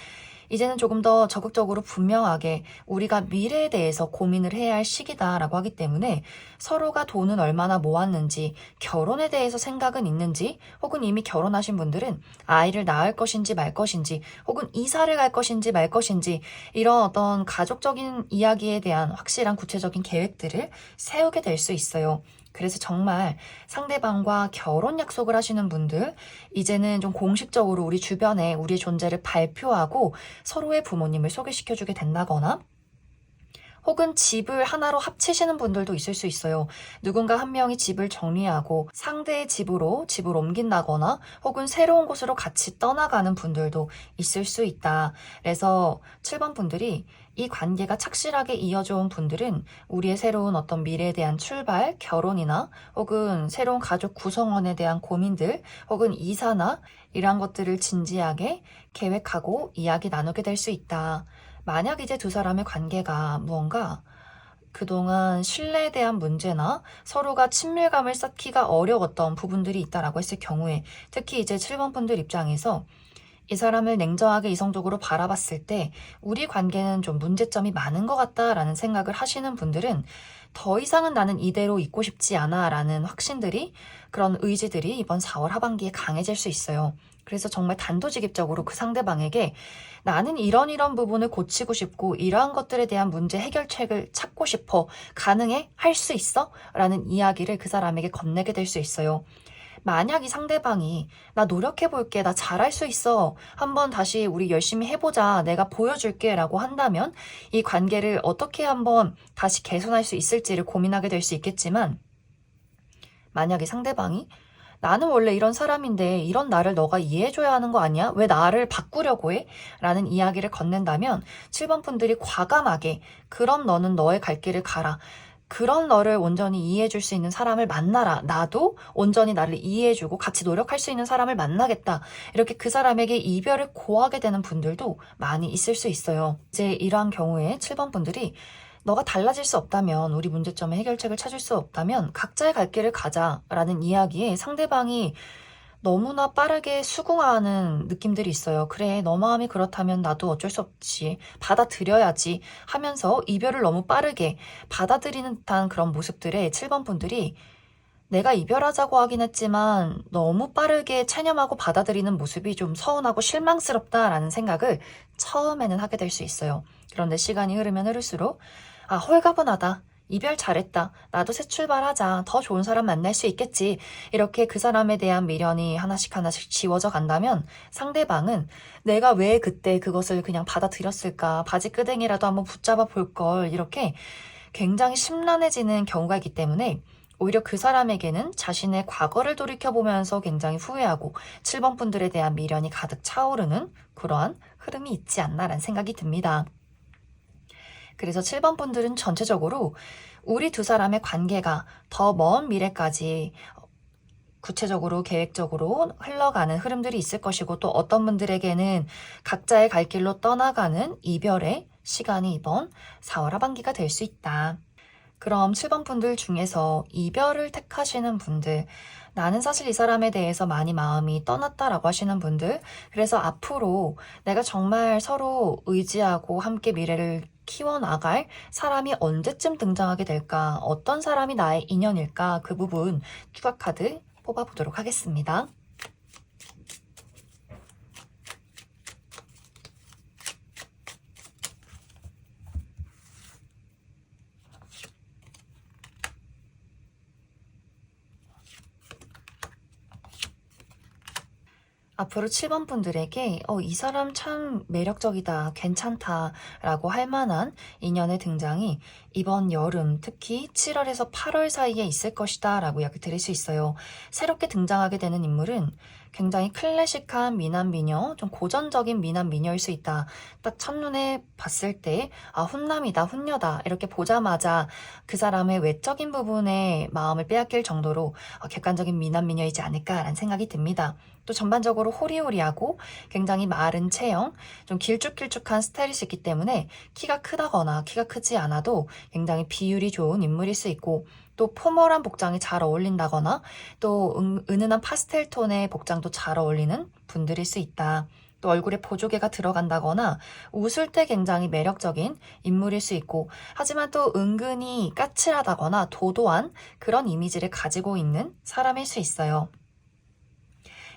이제는 조금 더 적극적으로 분명하게 우리가 미래에 대해서 고민을 해야 할 시기다라고 하기 때문에 서로가 돈은 얼마나 모았는지, 결혼에 대해서 생각은 있는지, 혹은 이미 결혼하신 분들은 아이를 낳을 것인지 말 것인지, 혹은 이사를 갈 것인지 말 것인지, 이런 어떤 가족적인 이야기에 대한 확실한 구체적인 계획들을 세우게 될 수 있어요. 그래서 정말 상대방과 결혼 약속을 하시는 분들, 이제는 좀 공식적으로 우리 주변에 우리의 존재를 발표하고 서로의 부모님을 소개시켜주게 된다거나, 혹은 집을 하나로 합치시는 분들도 있을 수 있어요. 누군가 한 명이 집을 정리하고 상대의 집으로 집을 옮긴다거나 혹은 새로운 곳으로 같이 떠나가는 분들도 있을 수 있다. 그래서 7번 분들이 이 관계가 착실하게 이어져 온 분들은 우리의 새로운 어떤 미래에 대한 출발, 결혼이나 혹은 새로운 가족 구성원에 대한 고민들 혹은 이사나 이러한 것들을 진지하게 계획하고 이야기 나누게 될 수 있다. 만약 이제 두 사람의 관계가 무언가 그동안 신뢰에 대한 문제나 서로가 친밀감을 쌓기가 어려웠던 부분들이 있다라고 했을 경우에 특히 이제 7번 분들 입장에서 이 사람을 냉정하게 이성적으로 바라봤을 때 우리 관계는 좀 문제점이 많은 것 같다라는 생각을 하시는 분들은 더 이상은 나는 이대로 있고 싶지 않아 라는 확신들이 그런 의지들이 이번 4월 하반기에 강해질 수 있어요. 그래서 정말 단도직입적으로 그 상대방에게 나는 이런 부분을 고치고 싶고 이러한 것들에 대한 문제 해결책을 찾고 싶어. 가능해? 할 수 있어? 라는 이야기를 그 사람에게 건네게 될 수 있어요. 만약 이 상대방이 나 노력해볼게, 나 잘할 수 있어, 한번 다시 우리 열심히 해보자, 내가 보여줄게 라고 한다면 이 관계를 어떻게 한번 다시 개선할 수 있을지를 고민하게 될 수 있겠지만, 만약에 상대방이 나는 원래 이런 사람인데 이런 나를 너가 이해해줘야 하는 거 아니야? 왜 나를 바꾸려고 해? 라는 이야기를 건넨다면 7번 분들이 과감하게 그럼 너는 너의 갈 길을 가라. 그런 너를 온전히 이해해줄 수 있는 사람을 만나라. 나도 온전히 나를 이해해주고 같이 노력할 수 있는 사람을 만나겠다. 이렇게 그 사람에게 이별을 고하게 되는 분들도 많이 있을 수 있어요. 이제 이러한 경우에 7번 분들이 너가 달라질 수 없다면, 우리 문제점의 해결책을 찾을 수 없다면 각자의 갈 길을 가자라는 이야기에 상대방이 너무나 빠르게 수긍하는 느낌들이 있어요. 그래, 너 마음이 그렇다면 나도 어쩔 수 없지. 받아들여야지 하면서 이별을 너무 빠르게 받아들이는 듯한 그런 모습들에 7번 분들이 내가 이별하자고 하긴 했지만 너무 빠르게 체념하고 받아들이는 모습이 좀 서운하고 실망스럽다라는 생각을 처음에는 하게 될 수 있어요. 그런데 시간이 흐르면 흐를수록 아, 홀가분하다. 이별 잘했다. 나도 새 출발하자. 더 좋은 사람 만날 수 있겠지. 이렇게 그 사람에 대한 미련이 하나씩 하나씩 지워져 간다면 상대방은 내가 왜 그때 그것을 그냥 받아들였을까? 바지끄댕이라도 한번 붙잡아 볼 걸. 이렇게 굉장히 심란해지는 경우가 있기 때문에 오히려 그 사람에게는 자신의 과거를 돌이켜보면서 굉장히 후회하고 7번 분들에 대한 미련이 가득 차오르는 그러한 흐름이 있지 않나라는 생각이 듭니다. 그래서 7번 분들은 전체적으로 우리 두 사람의 관계가 더 먼 미래까지 구체적으로 계획적으로 흘러가는 흐름들이 있을 것이고 또 어떤 분들에게는 각자의 갈 길로 떠나가는 이별의 시간이 이번 4월 하반기가 될 수 있다. 그럼 7번 분들 중에서 이별을 택하시는 분들, 나는 사실 이 사람에 대해서 많이 마음이 떠났다라고 하시는 분들, 그래서 앞으로 내가 정말 서로 의지하고 함께 미래를 키워나갈 사람이 언제쯤 등장하게 될까? 어떤 사람이 나의 인연일까? 그 부분 추가 카드 뽑아보도록 하겠습니다. 앞으로 7번 분들에게 이 사람 참 매력적이다, 괜찮다라고 할 만한 인연의 등장이 이번 여름, 특히 7월에서 8월 사이에 있을 것이다 라고 이야기 드릴 수 있어요. 새롭게 등장하게 되는 인물은 굉장히 클래식한 미남미녀, 좀 고전적인 미남미녀일 수 있다. 딱 첫눈에 봤을 때 훈남이다, 훈녀다 이렇게 보자마자 그 사람의 외적인 부분에 마음을 빼앗길 정도로 객관적인 미남미녀이지 않을까라는 생각이 듭니다. 또 전반적으로 전체적으로 호리호리하고 굉장히 마른 체형, 좀 길쭉길쭉한 스타일이 있기 때문에 키가 크다거나 키가 크지 않아도 굉장히 비율이 좋은 인물일 수 있고, 또 포멀한 복장이 잘 어울린다거나 또 은은한 파스텔 톤의 복장도 잘 어울리는 분들일 수 있다. 또 얼굴에 보조개가 들어간다거나 웃을 때 굉장히 매력적인 인물일 수 있고, 하지만 또 은근히 까칠하다거나 도도한 그런 이미지를 가지고 있는 사람일 수 있어요.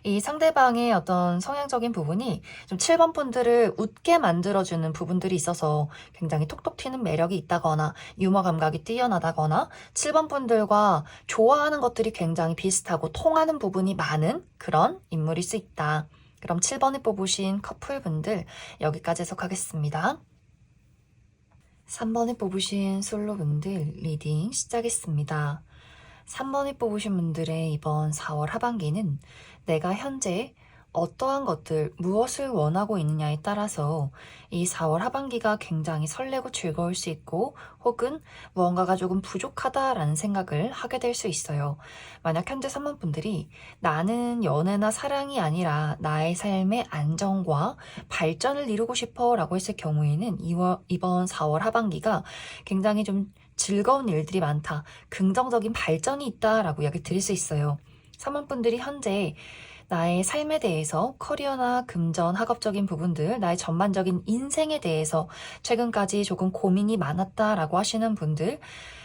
이 상대방의 어떤 성향적인 부분이 좀 7번 분들을 웃게 만들어주는 부분들이 있어서 굉장히 톡톡 튀는 매력이 있다거나 유머 감각이 뛰어나다거나 7번 분들과 좋아하는 것들이 굉장히 비슷하고 통하는 부분이 많은 그런 인물일 수 있다. 그럼 7번에 뽑으신 커플분들 여기까지 해석하겠습니다. 3번에 뽑으신 솔로분들 리딩 시작했습니다. 3번에 뽑으신 분들의 이번 4월 하반기는 내가 현재 어떠한 것들, 무엇을 원하고 있느냐에 따라서 이 4월 하반기가 굉장히 설레고 즐거울 수 있고, 혹은 무언가가 조금 부족하다라는 생각을 하게 될 수 있어요. 만약 현재 3번 분들이 나는 연애나 사랑이 아니라 나의 삶의 안정과 발전을 이루고 싶어 라고 했을 경우에는 이번 4월 하반기가 굉장히 좀 즐거운 일들이 많다, 긍정적인 발전이 있다라고 이야기 드릴 수 있어요. 3번 분들이 현재 나의 삶에 대해서 커리어나 금전, 학업적인 부분들, 나의 전반적인 인생에 대해서 최근까지 조금 고민이 많았다라고 하시는 분들,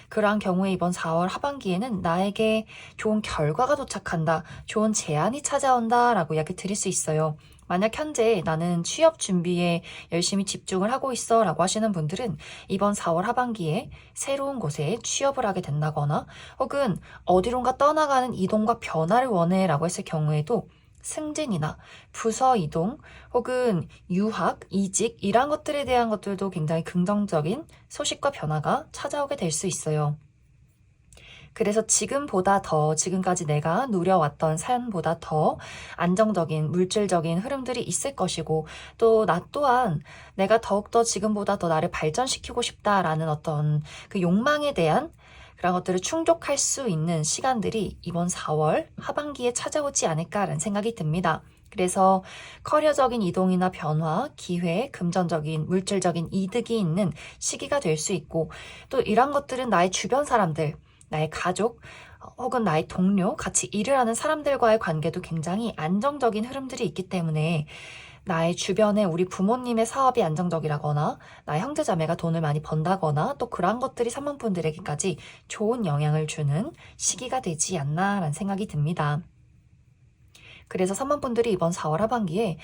그러한 경우에 이번 4월 하반기에는 나에게 좋은 결과가 도착한다, 좋은 제안이 찾아온다 라고 이야기 드릴 수 있어요. 만약 현재 나는 취업 준비에 열심히 집중을 하고 있어 라고 하시는 분들은 이번 4월 하반기에 새로운 곳에 취업을 하게 된다거나, 혹은 어디론가 떠나가는 이동과 변화를 원해 라고 했을 경우에도 승진이나 부서 이동, 혹은 유학, 이직 이런 것들에 대한 것들도 굉장히 긍정적인 소식과 변화가 찾아오게 될 수 있어요. 그래서 지금보다 더, 지금까지 내가 누려왔던 삶보다 더 안정적인 물질적인 흐름들이 있을 것이고, 또 나 또한 내가 더욱더 지금보다 더 나를 발전시키고 싶다라는 어떤 그 욕망에 대한 그런 것들을 충족할 수 있는 시간들이 이번 4월 하반기에 찾아오지 않을까라는 생각이 듭니다. 그래서 커리어적인 이동이나 변화, 기회, 금전적인, 물질적인 이득이 있는 시기가 될 수 있고, 또 이런 것들은 나의 주변 사람들, 나의 가족, 혹은 나의 동료, 같이 일을 하는 사람들과의 관계도 굉장히 안정적인 흐름들이 있기 때문에 나의 주변에 우리 부모님의 사업이 안정적이라거나 나의 형제자매가 돈을 많이 번다거나 또 그러한 것들이 3번 분들에게까지 좋은 영향을 주는 시기가 되지 않나라는 생각이 듭니다. 그래서 3번 분들이 이번 4월 하반기에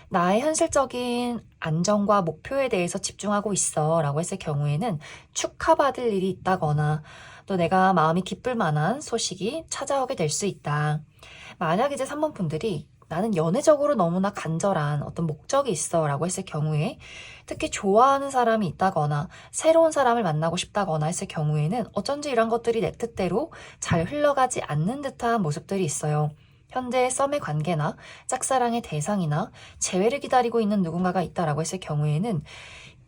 나의 현실적인 안정과 목표에 대해서 집중하고 있어 라고 했을 경우에는 축하받을 일이 있다거나 또 내가 마음이 기쁠 만한 소식이 찾아오게 될 수 있다. 만약 이제 3번 분들이 나는 연애적으로 너무나 간절한 어떤 목적이 있어 라고 했을 경우에, 특히 좋아하는 사람이 있다거나 새로운 사람을 만나고 싶다거나 했을 경우에는 어쩐지 이런 것들이 내 뜻대로 잘 흘러가지 않는 듯한 모습들이 있어요. 현재 썸의 관계나 짝사랑의 대상이나 재회를 기다리고 있는 누군가가 있다라고 했을 경우에는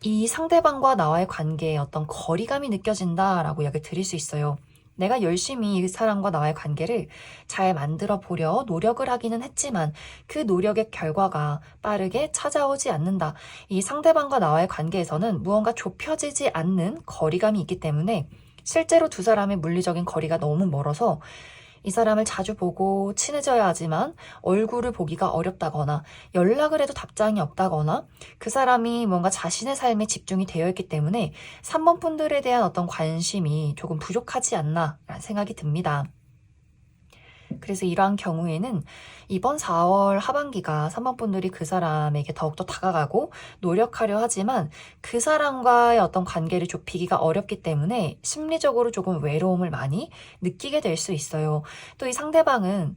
이 상대방과 나와의 관계에 어떤 거리감이 느껴진다라고 이야기 드릴 수 있어요. 내가 열심히 이 사람과 나와의 관계를 잘 만들어 보려 노력을 하기는 했지만 그 노력의 결과가 빠르게 찾아오지 않는다. 이 상대방과 나와의 관계에서는 무언가 좁혀지지 않는 거리감이 있기 때문에 실제로 두 사람의 물리적인 거리가 너무 멀어서 이 사람을 자주 보고 친해져야 하지만 얼굴을 보기가 어렵다거나 연락을 해도 답장이 없다거나 그 사람이 뭔가 자신의 삶에 집중이 되어 있기 때문에 3번 분들에 대한 어떤 관심이 조금 부족하지 않나 라는 생각이 듭니다. 그래서 이러한 경우에는 이번 4월 하반기가 3번 분들이 그 사람에게 더욱더 다가가고 노력하려 하지만 그 사람과의 어떤 관계를 좁히기가 어렵기 때문에 심리적으로 조금 외로움을 많이 느끼게 될 수 있어요. 또 이 상대방은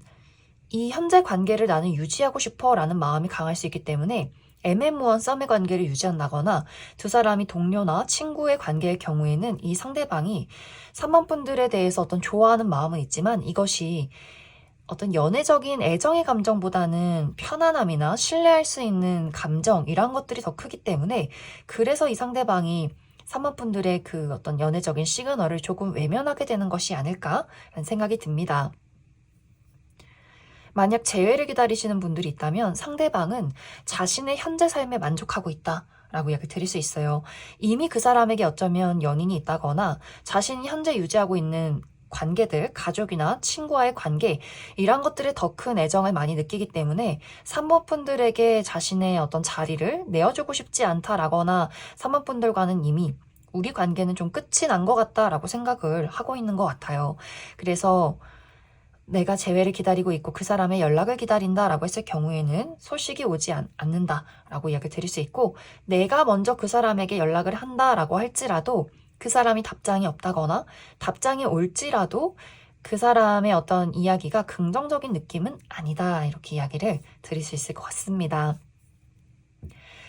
이 현재 관계를 나는 유지하고 싶어 라는 마음이 강할 수 있기 때문에 애매모호한 썸의 관계를 유지한다거나 두 사람이 동료나 친구의 관계의 경우에는 이 상대방이 3번 분들에 대해서 어떤 좋아하는 마음은 있지만 이것이 어떤 연애적인 애정의 감정보다는 편안함이나 신뢰할 수 있는 감정 이런 것들이 더 크기 때문에 그래서 이 상대방이 3번 분들의 그 어떤 연애적인 시그널을 조금 외면하게 되는 것이 아닐까라는 생각이 듭니다. 만약 재회를 기다리시는 분들이 있다면 상대방은 자신의 현재 삶에 만족하고 있다 라고 이야기 드릴 수 있어요. 이미 그 사람에게 어쩌면 연인이 있다거나 자신이 현재 유지하고 있는 관계들, 가족이나 친구와의 관계, 이런 것들에 더 큰 애정을 많이 느끼기 때문에 3번 분들에게 자신의 어떤 자리를 내어주고 싶지 않다라거나 3번 분들과는 이미 우리 관계는 좀 끝이 난 것 같다라고 생각을 하고 있는 것 같아요. 그래서 내가 재회를 기다리고 있고 그 사람의 연락을 기다린다라고 했을 경우에는 소식이 오지 않는다라고 이야기를 드릴 수 있고, 내가 먼저 그 사람에게 연락을 한다라고 할지라도 그 사람이 답장이 없다거나 답장이 올지라도 그 사람의 어떤 이야기가 긍정적인 느낌은 아니다, 이렇게 이야기를 드릴 수 있을 것 같습니다.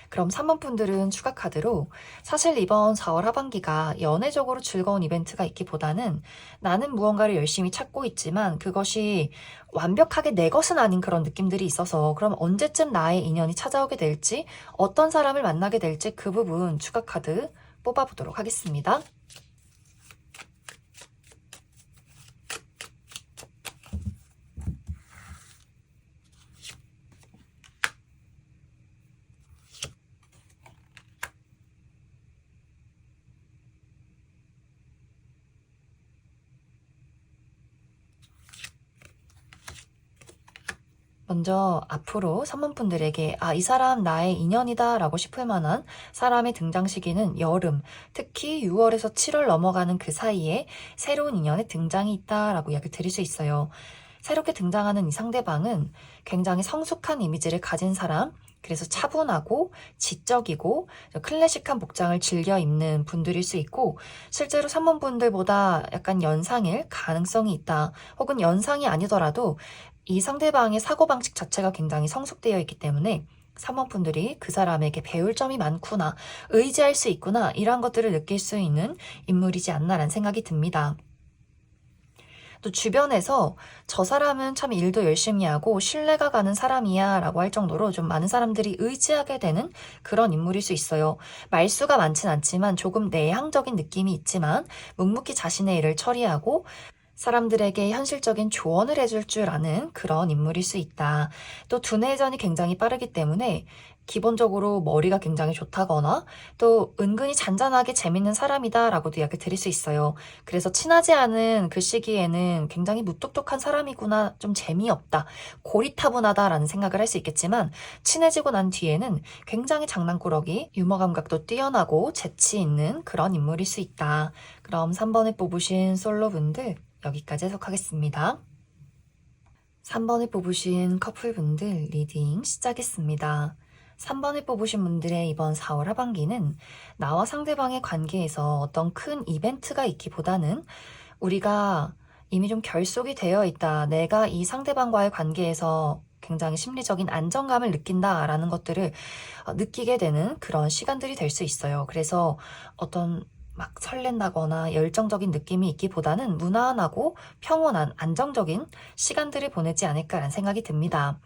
그럼 3번 분들은 추가 카드로, 사실 이번 4월 하반기가 연애적으로 즐거운 이벤트가 있기보다는 나는 무언가를 열심히 찾고 있지만 그것이 완벽하게 내 것은 아닌 그런 느낌들이 있어서, 그럼 언제쯤 나의 인연이 찾아오게 될지, 어떤 사람을 만나게 될지 그 부분 추가 카드 뽑아보도록 하겠습니다. 먼저 앞으로 3번 분들에게 이 사람 나의 인연이다 라고 싶을 만한 사람의 등장 시기는 여름, 특히 6월에서 7월 넘어가는 그 사이에 새로운 인연의 등장이 있다 라고 이야기를 드릴 수 있어요. 새롭게 등장하는 이 상대방은 굉장히 성숙한 이미지를 가진 사람, 그래서 차분하고 지적이고 클래식한 복장을 즐겨 입는 분들일 수 있고, 실제로 3번 분들보다 약간 연상일 가능성이 있다, 혹은 연상이 아니더라도 이 상대방의 사고방식 자체가 굉장히 성숙되어 있기 때문에 3번 분들이 그 사람에게 배울 점이 많구나, 의지할 수 있구나, 이런 것들을 느낄 수 있는 인물이지 않나라는 생각이 듭니다. 또 주변에서 저 사람은 참 일도 열심히 하고 신뢰가 가는 사람이야 라고 할 정도로 좀 많은 사람들이 의지하게 되는 그런 인물일 수 있어요. 말수가 많진 않지만 조금 내향적인 느낌이 있지만 묵묵히 자신의 일을 처리하고 사람들에게 현실적인 조언을 해줄 줄 아는 그런 인물일 수 있다. 또 두뇌 회전이 굉장히 빠르기 때문에 기본적으로 머리가 굉장히 좋다거나 또 은근히 잔잔하게 재밌는 사람이다라고도 이야기 드릴 수 있어요. 그래서 친하지 않은 그 시기에는 굉장히 무뚝뚝한 사람이구나, 좀 재미없다, 고리타분하다라는 생각을 할 수 있겠지만, 친해지고 난 뒤에는 굉장히 장난꾸러기, 유머 감각도 뛰어나고 재치 있는 그런 인물일 수 있다. 그럼 3번을 뽑으신 솔로분들 여기까지 해석하겠습니다. 3번을 뽑으신 커플분들 리딩 시작했습니다. 3번을 뽑으신 분들의 이번 4월 하반기는 나와 상대방의 관계에서 어떤 큰 이벤트가 있기보다는 우리가 이미 좀 결속이 되어 있다, 내가 이 상대방과의 관계에서 굉장히 심리적인 안정감을 느낀다라는 것들을 느끼게 되는 그런 시간들이 될 수 있어요. 그래서 어떤 막 설렌다거나 열정적인 느낌이 있기보다는 무난하고 평온한 안정적인 시간들을 보내지 않을까라는 생각이 듭니다.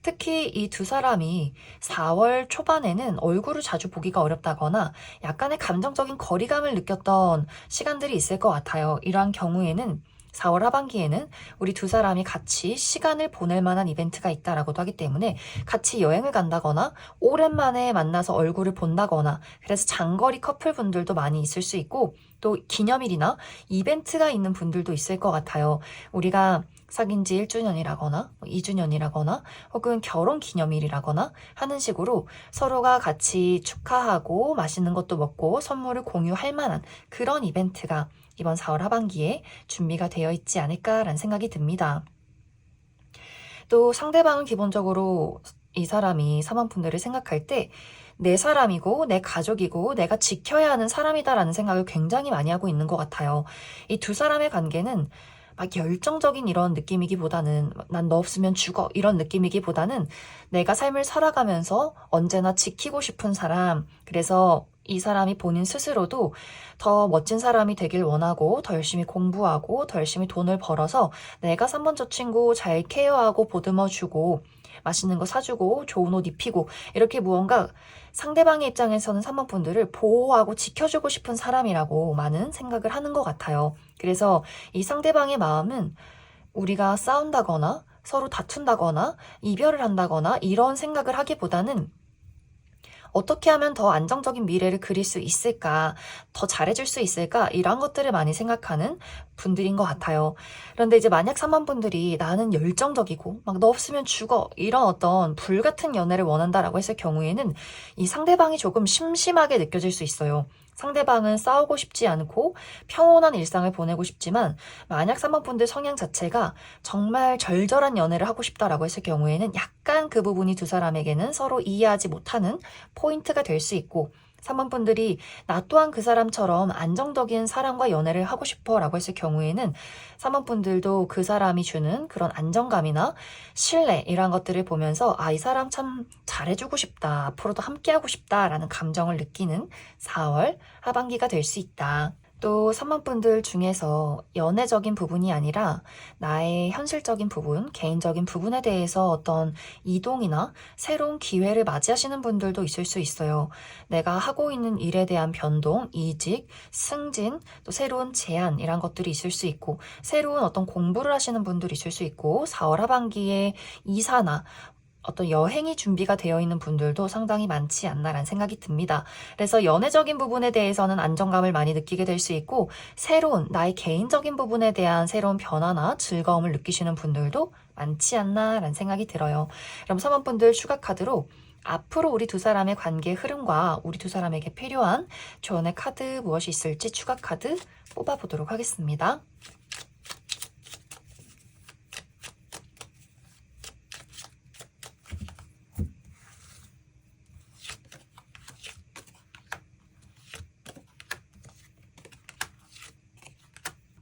특히 이 두 사람이 4월 초반에는 얼굴을 자주 보기가 어렵다거나 약간의 감정적인 거리감을 느꼈던 시간들이 있을 것 같아요. 이러한 경우에는 4월 하반기에는 우리 두 사람이 같이 시간을 보낼 만한 이벤트가 있다라고도 하기 때문에 같이 여행을 간다거나 오랜만에 만나서 얼굴을 본다거나, 그래서 장거리 커플분들도 많이 있을 수 있고, 또 기념일이나 이벤트가 있는 분들도 있을 것 같아요. 우리가 사귄 지 1주년이라거나 2주년이라거나 혹은 결혼 기념일이라거나 하는 식으로 서로가 같이 축하하고 맛있는 것도 먹고 선물을 공유할 만한 그런 이벤트가 이번 4월 하반기에 준비가 되어 있지 않을까라는 생각이 듭니다. 또 상대방은 기본적으로 이 사람이 3번 분들을 생각할 때 내 사람이고 내 가족이고 내가 지켜야 하는 사람이다라는 생각을 굉장히 많이 하고 있는 것 같아요. 이 두 사람의 관계는 막 열정적인 이런 느낌이기보다는 난 너 없으면 죽어 이런 느낌이기보다는 내가 삶을 살아가면서 언제나 지키고 싶은 사람, 그래서 이 사람이 본인 스스로도 더 멋진 사람이 되길 원하고 더 열심히 공부하고 더 열심히 돈을 벌어서 내가 3번 저 친구 잘 케어하고 보듬어주고 맛있는 거 사주고 좋은 옷 입히고, 이렇게 무언가 상대방의 입장에서는 3번 분들을 보호하고 지켜주고 싶은 사람이라고 많은 생각을 하는 것 같아요. 그래서 이 상대방의 마음은 우리가 싸운다거나 서로 다툰다거나 이별을 한다거나 이런 생각을 하기보다는 어떻게 하면 더 안정적인 미래를 그릴 수 있을까, 더 잘해줄 수 있을까, 이런 것들을 많이 생각하는 분들인 것 같아요. 그런데 이제 만약 3번 분들이 나는 열정적이고, 막 너 없으면 죽어, 이런 어떤 불같은 연애를 원한다라고 했을 경우에는 이 상대방이 조금 심심하게 느껴질 수 있어요. 상대방은 싸우고 싶지 않고 평온한 일상을 보내고 싶지만 만약 3번 분들 성향 자체가 정말 절절한 연애를 하고 싶다라고 했을 경우에는 약간 그 부분이 두 사람에게는 서로 이해하지 못하는 포인트가 될 수 있고 3번 분들이 나 또한 그 사람처럼 안정적인 사람과 연애를 하고 싶어 라고 했을 경우에는 3번 분들도 그 사람이 주는 그런 안정감이나 신뢰 이런 것들을 보면서 아, 이 사람 참 잘해주고 싶다. 앞으로도 함께하고 싶다라는 감정을 느끼는 4월 하반기가 될 수 있다. 또 3번 분들 중에서 연애적인 부분이 아니라 나의 현실적인 부분, 개인적인 부분에 대해서 어떤 이동이나 새로운 기회를 맞이하시는 분들도 있을 수 있어요. 내가 하고 있는 일에 대한 변동, 이직, 승진, 또 새로운 제안 이런 것들이 있을 수 있고 새로운 어떤 공부를 하시는 분들이 있을 수 있고 4월 하반기에 이사나 어떤 여행이 준비가 되어 있는 분들도 상당히 많지 않나라는 생각이 듭니다. 그래서 연애적인 부분에 대해서는 안정감을 많이 느끼게 될 수 있고 새로운 나의 개인적인 부분에 대한 새로운 변화나 즐거움을 느끼시는 분들도 많지 않나라는 생각이 들어요. 그럼 3번 분들 추가 카드로 앞으로 우리 두 사람의 관계의 흐름과 우리 두 사람에게 필요한 조언의 카드 무엇이 있을지 추가 카드 뽑아보도록 하겠습니다.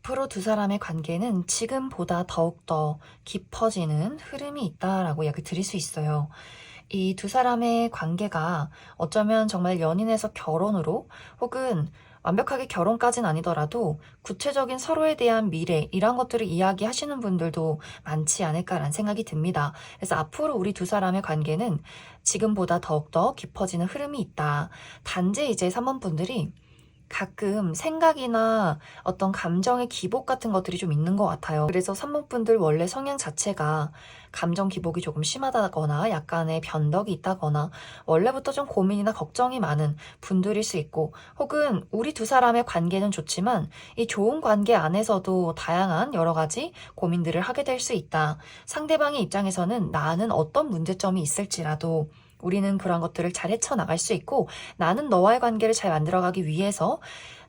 앞으로 두 사람의 관계는 지금보다 더욱더 깊어지는 흐름이 있다라고 이야기 드릴 수 있어요. 이 두 사람의 관계가 어쩌면 정말 연인에서 결혼으로 혹은 완벽하게 결혼까지는 아니더라도 구체적인 서로에 대한 미래 이런 것들을 이야기하시는 분들도 많지 않을까라는 생각이 듭니다. 그래서 앞으로 우리 두 사람의 관계는 지금보다 더욱더 깊어지는 흐름이 있다. 단지 이제 3번 분들이 가끔 생각이나 어떤 감정의 기복 같은 것들이 좀 있는 것 같아요. 그래서 3번 분들 원래 성향 자체가 감정 기복이 조금 심하다거나 약간의 변덕이 있다거나 원래부터 좀 고민이나 걱정이 많은 분들일 수 있고 혹은 우리 두 사람의 관계는 좋지만 이 좋은 관계 안에서도 다양한 여러 가지 고민들을 하게 될 수 있다. 상대방의 입장에서는 나는 어떤 문제점이 있을지라도 우리는 그런 것들을 잘 헤쳐나갈 수 있고 나는 너와의 관계를 잘 만들어가기 위해서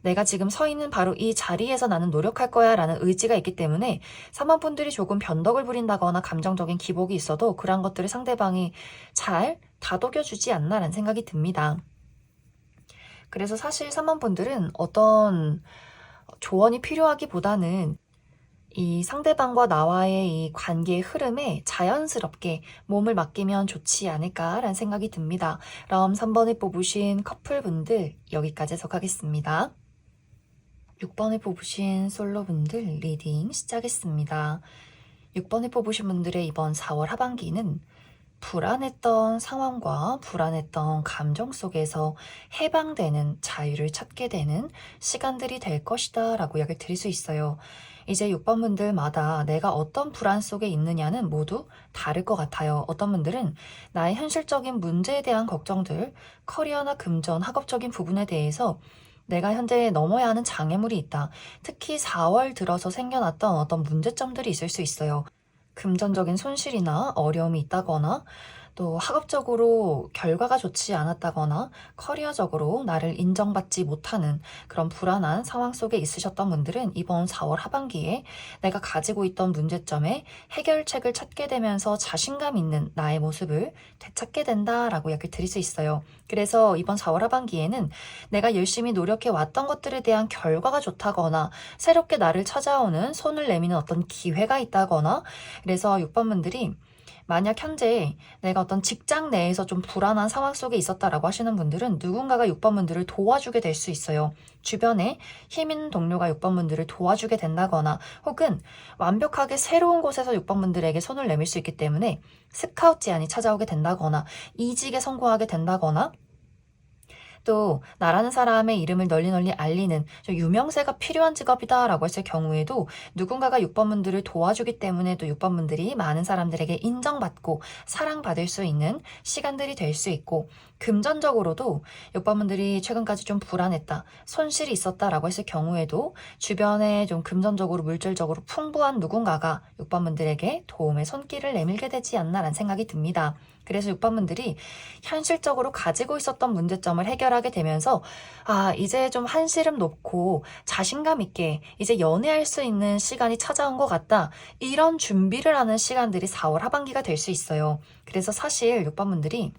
내가 지금 서 있는 바로 이 자리에서 나는 노력할 거야 라는 의지가 있기 때문에 3번 분들이 조금 변덕을 부린다거나 감정적인 기복이 있어도 그런 것들을 상대방이 잘 다독여주지 않나라는 생각이 듭니다. 그래서 사실 3번 분들은 어떤 조언이 필요하기보다는 이 상대방과 나와의 이 관계의 흐름에 자연스럽게 몸을 맡기면 좋지 않을까라는 생각이 듭니다. 그럼 3번을 뽑으신 커플분들 여기까지 해석하겠습니다. 6번을 뽑으신 솔로분들 리딩 시작했습니다. 6번을 뽑으신 분들의 이번 4월 하반기는 불안했던 상황과 불안했던 감정 속에서 해방되는 자유를 찾게 되는 시간들이 될 것이다 라고 이야기를 드릴 수 있어요. 이제 6번 분들마다 내가 어떤 불안 속에 있느냐는 모두 다를 것 같아요. 어떤 분들은 나의 현실적인 문제에 대한 걱정들, 커리어나 금전, 학업적인 부분에 대해서 내가 현재 넘어야 하는 장애물이 있다. 특히 4월 들어서 생겨났던 어떤 문제점들이 있을 수 있어요. 금전적인 손실이나 어려움이 있다거나 또 학업적으로 결과가 좋지 않았다거나 커리어적으로 나를 인정받지 못하는 그런 불안한 상황 속에 있으셨던 분들은 이번 4월 하반기에 내가 가지고 있던 문제점에 해결책을 찾게 되면서 자신감 있는 나의 모습을 되찾게 된다라고 이야기를 드릴 수 있어요. 그래서 이번 4월 하반기에는 내가 열심히 노력해 왔던 것들에 대한 결과가 좋다거나 새롭게 나를 찾아오는 손을 내미는 어떤 기회가 있다거나 그래서 6번 분들이 만약 현재 내가 어떤 직장 내에서 좀 불안한 상황 속에 있었다라고 하시는 분들은 누군가가 6번 분들을 도와주게 될 수 있어요. 주변에 힘 있는 동료가 6번 분들을 도와주게 된다거나 혹은 완벽하게 새로운 곳에서 6번 분들에게 손을 내밀 수 있기 때문에 스카우트 제안이 찾아오게 된다거나 이직에 성공하게 된다거나 또 나라는 사람의 이름을 널리 알리는 좀 유명세가 필요한 직업이다라고 했을 경우에도 누군가가 6번 분들을 도와주기 때문에 또 6번 분들이 많은 사람들에게 인정받고 사랑받을 수 있는 시간들이 될 수 있고, 금전적으로도 6번 분들이 최근까지 좀 불안했다, 손실이 있었다라고 했을 경우에도 주변에 좀 금전적으로 물질적으로 풍부한 누군가가 6번 분들에게 도움의 손길을 내밀게 되지 않나라는 생각이 듭니다. 그래서 6번 분들이 현실적으로 가지고 있었던 문제점을 해결하게 되면서 이제 좀 한시름 놓고 자신감 있게 이제 연애할 수 있는 시간이 찾아온 것 같다, 이런 준비를 하는 시간들이 4월 하반기가 될 수 있어요. 그래서 사실 6번 분들이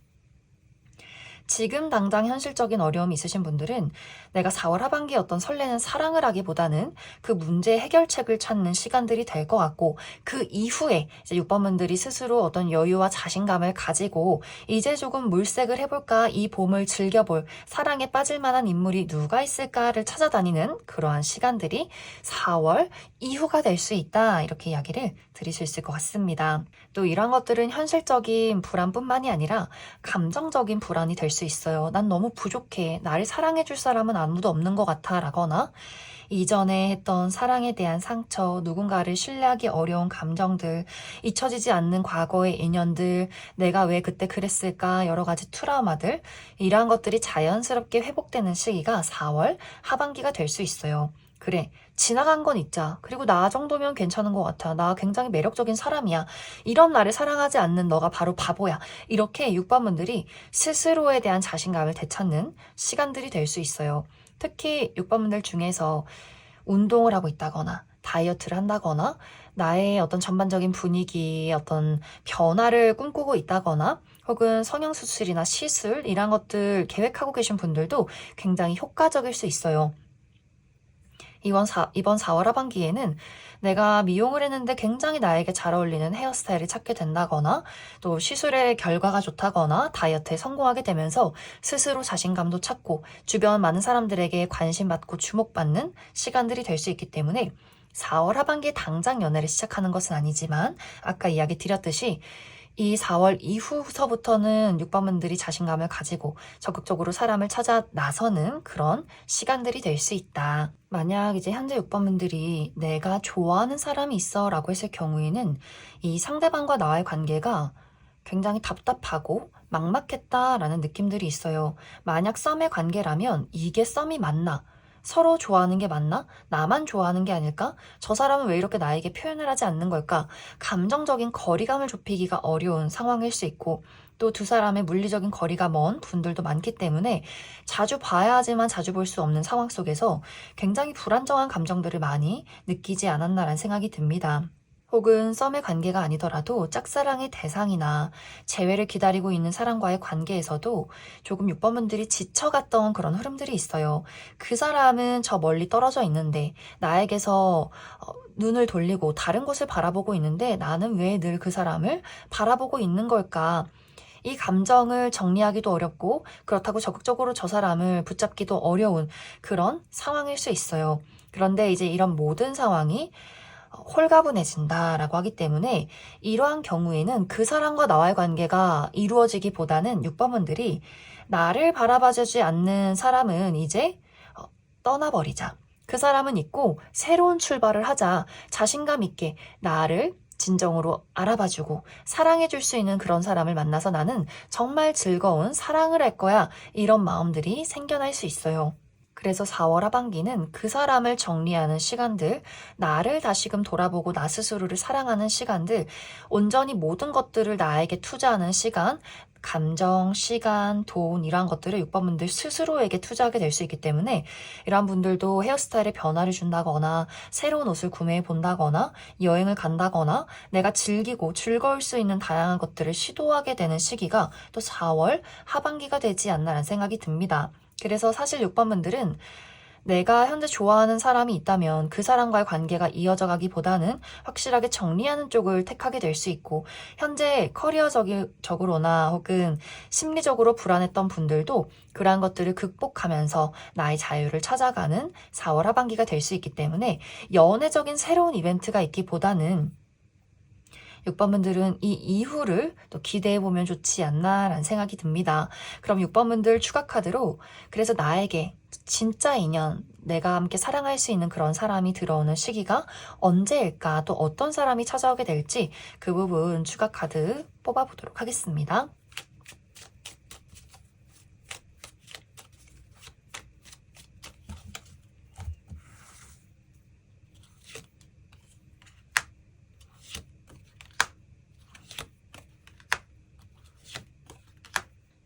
지금 당장 현실적인 어려움이 있으신 분들은 내가 4월 하반기에 어떤 설레는 사랑을 하기보다는 그 문제 해결책을 찾는 시간들이 될 것 같고, 그 이후에 이제 6번 분들이 스스로 어떤 여유와 자신감을 가지고 이제 조금 물색을 해볼까, 이 봄을 즐겨볼, 사랑에 빠질 만한 인물이 누가 있을까를 찾아다니는 그러한 시간들이 4월 이후가 될 수 있다, 이렇게 이야기를 드릴 수 있을 것 같습니다. 또 이런 것들은 현실적인 불안뿐만이 아니라 감정적인 불안이 될 수 있어요. 난 너무 부족해, 나를 사랑해줄 사람은 아무도 없는 것 같아 라거나, 이전에 했던 사랑에 대한 상처, 누군가를 신뢰하기 어려운 감정들, 잊혀지지 않는 과거의 인연들, 내가 왜 그때 그랬을까, 여러 가지 트라우마들, 이러한 것들이 자연스럽게 회복되는 시기가 4월 하반기가 될 수 있어요. 그래, 지나간 건 잊자. 그리고 나 정도면 괜찮은 것 같아. 나 굉장히 매력적인 사람이야. 이런 나를 사랑하지 않는 너가 바로 바보야. 이렇게 6번 분들이 스스로에 대한 자신감을 되찾는 시간들이 될 수 있어요. 특히 6번 분들 중에서 운동을 하고 있다거나 다이어트를 한다거나 나의 어떤 전반적인 분위기의 어떤 변화를 꿈꾸고 있다거나 혹은 성형수술이나 시술, 이런 것들 계획하고 계신 분들도 굉장히 효과적일 수 있어요. 이번 4월 하반기에는 내가 미용을 했는데 굉장히 나에게 잘 어울리는 헤어스타일을 찾게 된다거나, 또 시술의 결과가 좋다거나 다이어트에 성공하게 되면서 스스로 자신감도 찾고 주변 많은 사람들에게 관심받고 주목받는 시간들이 될 수 있기 때문에 4월 하반기에 당장 연애를 시작하는 것은 아니지만, 아까 이야기 드렸듯이 이 4월 이후서부터는 6번 분들이 자신감을 가지고 적극적으로 사람을 찾아 나서는 그런 시간들이 될 수 있다. 만약 이제 현재 6번 분들이 내가 좋아하는 사람이 있어 라고 했을 경우에는 이 상대방과 나의 관계가 굉장히 답답하고 막막했다라는 느낌들이 있어요. 만약 썸의 관계라면 이게 썸이 맞나? 서로 좋아하는 게 맞나? 나만 좋아하는 게 아닐까? 저 사람은 왜 이렇게 나에게 표현을 하지 않는 걸까? 감정적인 거리감을 좁히기가 어려운 상황일 수 있고, 또 두 사람의 물리적인 거리가 먼 분들도 많기 때문에 자주 봐야 하지만 자주 볼 수 없는 상황 속에서 굉장히 불안정한 감정들을 많이 느끼지 않았나라는 생각이 듭니다. 혹은 썸의 관계가 아니더라도 짝사랑의 대상이나 재회를 기다리고 있는 사람과의 관계에서도 조금 6번 분들이 지쳐갔던 그런 흐름들이 있어요. 그 사람은 저 멀리 떨어져 있는데 나에게서 눈을 돌리고 다른 곳을 바라보고 있는데 나는 왜 늘 그 사람을 바라보고 있는 걸까? 이 감정을 정리하기도 어렵고, 그렇다고 적극적으로 저 사람을 붙잡기도 어려운 그런 상황일 수 있어요. 그런데 이제 이런 모든 상황이 홀가분해진다라고 하기 때문에 이러한 경우에는 그 사람과 나와의 관계가 이루어지기보다는 6번 분들이 나를 바라봐주지 않는 사람은 이제 떠나버리자. 그 사람은 있고 새로운 출발을 하자. 자신감 있게 나를 진정으로 알아봐주고 사랑해줄 수 있는 그런 사람을 만나서 나는 정말 즐거운 사랑을 할 거야. 이런 마음들이 생겨날 수 있어요. 그래서 4월 하반기는 그 사람을 정리하는 시간들, 나를 다시금 돌아보고 나 스스로를 사랑하는 시간들, 온전히 모든 것들을 나에게 투자하는 시간, 감정, 시간, 돈, 이러한 것들을 6번 분들 스스로에게 투자하게 될 수 있기 때문에 이러한 분들도 헤어스타일에 변화를 준다거나 새로운 옷을 구매해 본다거나 여행을 간다거나 내가 즐기고 즐거울 수 있는 다양한 것들을 시도하게 되는 시기가 또 4월 하반기가 되지 않나라는 생각이 듭니다. 그래서 사실 6번 분들은 내가 현재 좋아하는 사람이 있다면 그 사람과의 관계가 이어져 가기보다는 확실하게 정리하는 쪽을 택하게 될 수 있고, 현재 커리어적으로나 혹은 심리적으로 불안했던 분들도 그러한 것들을 극복하면서 나의 자유를 찾아가는 4월 하반기가 될 수 있기 때문에 연애적인 새로운 이벤트가 있기보다는 6번분들은 이 이후를 또 기대해보면 좋지 않나라는 생각이 듭니다. 그럼 6번분들 추가 카드로 그래서 나에게 진짜 인연, 내가 함께 사랑할 수 있는 그런 사람이 들어오는 시기가 언제일까, 또 어떤 사람이 찾아오게 될지 그 부분 추가 카드 뽑아보도록 하겠습니다.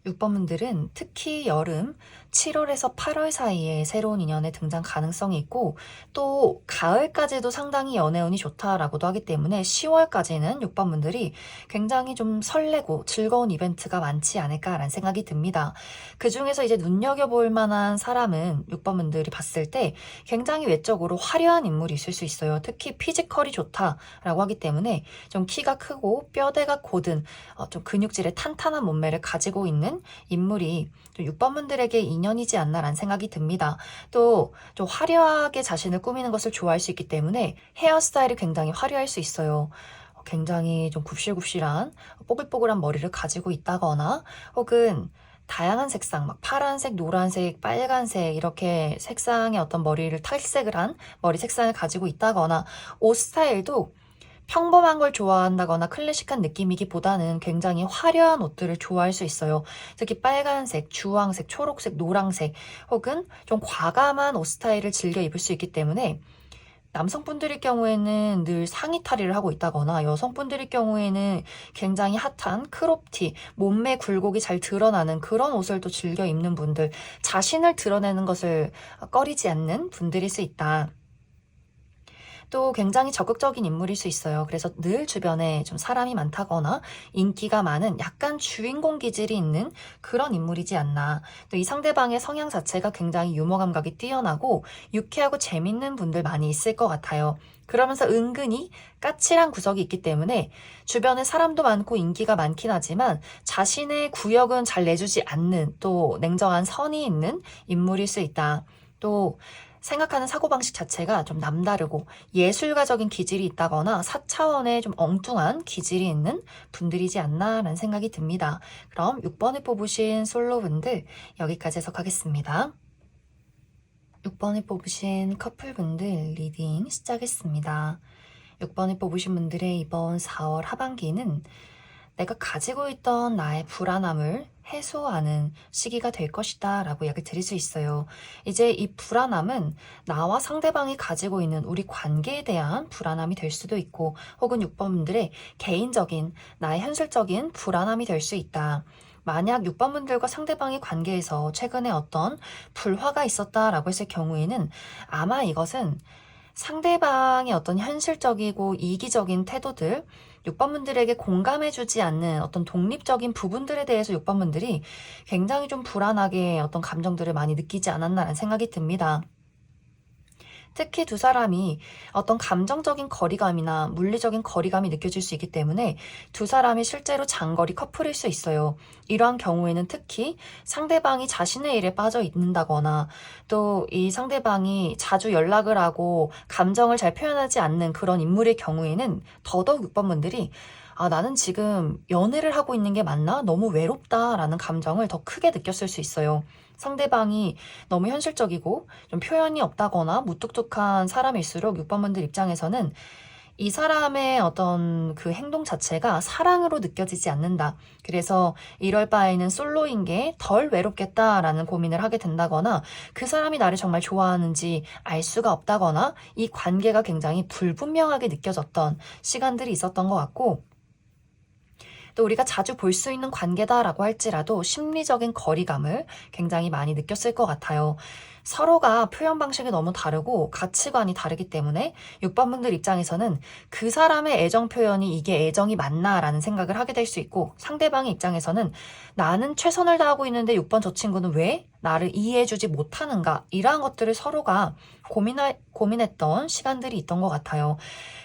6번분들은 특히 여름 7월에서 8월 사이에 새로운 인연의 등장 가능성이 있고 또 가을까지도 상당히 연애운이 좋다라고도 하기 때문에 10월까지는 6번분들이 굉장히 좀 설레고 즐거운 이벤트가 많지 않을까라는 생각이 듭니다. 그 중에서 이제 눈여겨볼 만한 사람은 6번분들이 봤을 때 굉장히 외적으로 화려한 인물이 있을 수 있어요. 특히 피지컬이 좋다라고 하기 때문에 좀 키가 크고 뼈대가 곧은 좀 근육질의 탄탄한 몸매를 가지고 있는 인물이 좀 6번분들에게 인연이지 않나라는 생각이 듭니다. 또 좀 화려하게 자신을 꾸미는 것을 좋아할 수 있기 때문에 헤어스타일이 굉장히 화려할 수 있어요. 굉장히 좀 굽실굽실한 뽀글뽀글한 머리를 가지고 있다거나 혹은 다양한 색상, 막 파란색, 노란색, 빨간색 이렇게 색상의 어떤 머리를 탈색을 한 머리 색상을 가지고 있다거나 옷 스타일도 평범한 걸 좋아한다거나 클래식한 느낌이기보다는 굉장히 화려한 옷들을 좋아할 수 있어요. 특히 빨간색, 주황색, 초록색, 노란색 혹은 좀 과감한 옷 스타일을 즐겨 입을 수 있기 때문에 남성분들의 경우에는 늘 상의 탈의를 하고 있다거나 여성분들의 경우에는 굉장히 핫한 크롭티, 몸매 굴곡이 잘 드러나는 그런 옷을 또 즐겨 입는 분들, 자신을 드러내는 것을 꺼리지 않는 분들일 수 있다. 또 굉장히 적극적인 인물일 수 있어요. 그래서 늘 주변에 좀 사람이 많다거나 인기가 많은 약간 주인공 기질이 있는 그런 인물이지 않나. 또 이 상대방의 성향 자체가 굉장히 유머 감각이 뛰어나고 유쾌하고 재밌는 분들 많이 있을 것 같아요. 그러면서 은근히 까칠한 구석이 있기 때문에 주변에 사람도 많고 인기가 많긴 하지만 자신의 구역은 잘 내주지 않는 또 냉정한 선이 있는 인물일 수 있다. 또 생각하는 사고방식 자체가 좀 남다르고 예술가적인 기질이 있다거나 4차원의 좀 엉뚱한 기질이 있는 분들이지 않나라는 생각이 듭니다. 그럼 6번을 뽑으신 솔로분들 여기까지 해석하겠습니다. 6번을 뽑으신 커플분들 리딩 시작했습니다. 6번을 뽑으신 분들의 이번 4월 하반기는 내가 가지고 있던 나의 불안함을 해소하는 시기가 될 것이다 라고 이야기를 드릴 수 있어요. 이제 이 불안함은 나와 상대방이 가지고 있는 우리 관계에 대한 불안함이 될 수도 있고 혹은 6번분들의 개인적인 나의 현실적인 불안함이 될 수 있다. 만약 6번분들과 상대방의 관계에서 최근에 어떤 불화가 있었다라고 했을 경우에는 아마 이것은 상대방의 어떤 현실적이고 이기적인 태도들, 6번분들에게 공감해주지 않는 어떤 독립적인 부분들에 대해서 6번분들이 굉장히 좀 불안하게 어떤 감정들을 많이 느끼지 않았나라는 생각이 듭니다. 특히 두 사람이 어떤 감정적인 거리감이나 물리적인 거리감이 느껴질 수 있기 때문에 두 사람이 실제로 장거리 커플일 수 있어요. 이러한 경우에는 특히 상대방이 자신의 일에 빠져 있는다거나 또 이 상대방이 자주 연락을 하고 감정을 잘 표현하지 않는 그런 인물의 경우에는 더더욱 6번분들이 나는 지금 연애를 하고 있는 게 맞나? 너무 외롭다라는 감정을 더 크게 느꼈을 수 있어요. 상대방이 너무 현실적이고 좀 표현이 없다거나 무뚝뚝한 사람일수록 6번분들 입장에서는 이 사람의 어떤 그 행동 자체가 사랑으로 느껴지지 않는다. 그래서 이럴 바에는 솔로인 게 덜 외롭겠다라는 고민을 하게 된다거나 그 사람이 나를 정말 좋아하는지 알 수가 없다거나 이 관계가 굉장히 불분명하게 느껴졌던 시간들이 있었던 것 같고 또 우리가 자주 볼 수 있는 관계다라고 할지라도 심리적인 거리감을 굉장히 많이 느꼈을 것 같아요. 서로가 표현 방식이 너무 다르고 가치관이 다르기 때문에 6번분들 입장에서는 그 사람의 애정 표현이 이게 애정이 맞나라는 생각을 하게 될 수 있고 상대방의 입장에서는 나는 최선을 다하고 있는데 6번 저 친구는 왜 나를 이해해주지 못하는가 이러한 것들을 서로가 고민했던 시간들이 있던 것 같아요.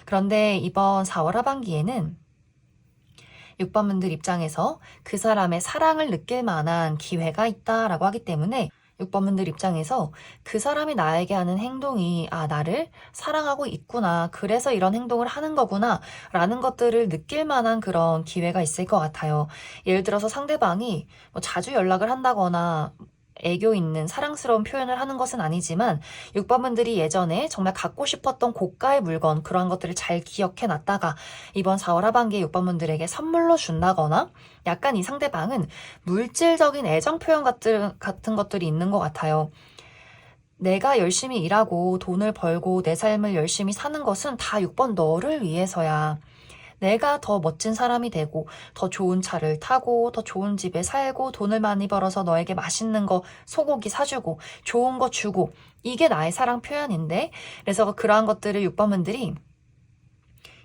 그런데 이번 4월 하반기에는 6번분들 입장에서 그 사람의 사랑을 느낄 만한 기회가 있다라고 하기 때문에 6번분들 입장에서 그 사람이 나에게 하는 행동이 나를 사랑하고 있구나. 그래서 이런 행동을 하는 거구나. 라는 것들을 느낄 만한 그런 기회가 있을 것 같아요. 예를 들어서 상대방이 뭐 자주 연락을 한다거나 애교 있는 사랑스러운 표현을 하는 것은 아니지만 6번분들이 예전에 정말 갖고 싶었던 고가의 물건 그러한 것들을 잘 기억해 놨다가 이번 4월 하반기에 6번분들에게 선물로 준다거나 약간 이 상대방은 물질적인 애정 표현 같은 것들이 있는 것 같아요. 내가 열심히 일하고 돈을 벌고 내 삶을 열심히 사는 것은 다 6번 너를 위해서야. 내가 더 멋진 사람이 되고 더 좋은 차를 타고 더 좋은 집에 살고 돈을 많이 벌어서 너에게 맛있는 거 소고기 사주고 좋은 거 주고 이게 나의 사랑 표현인데 그래서 그러한 것들을 6번분들이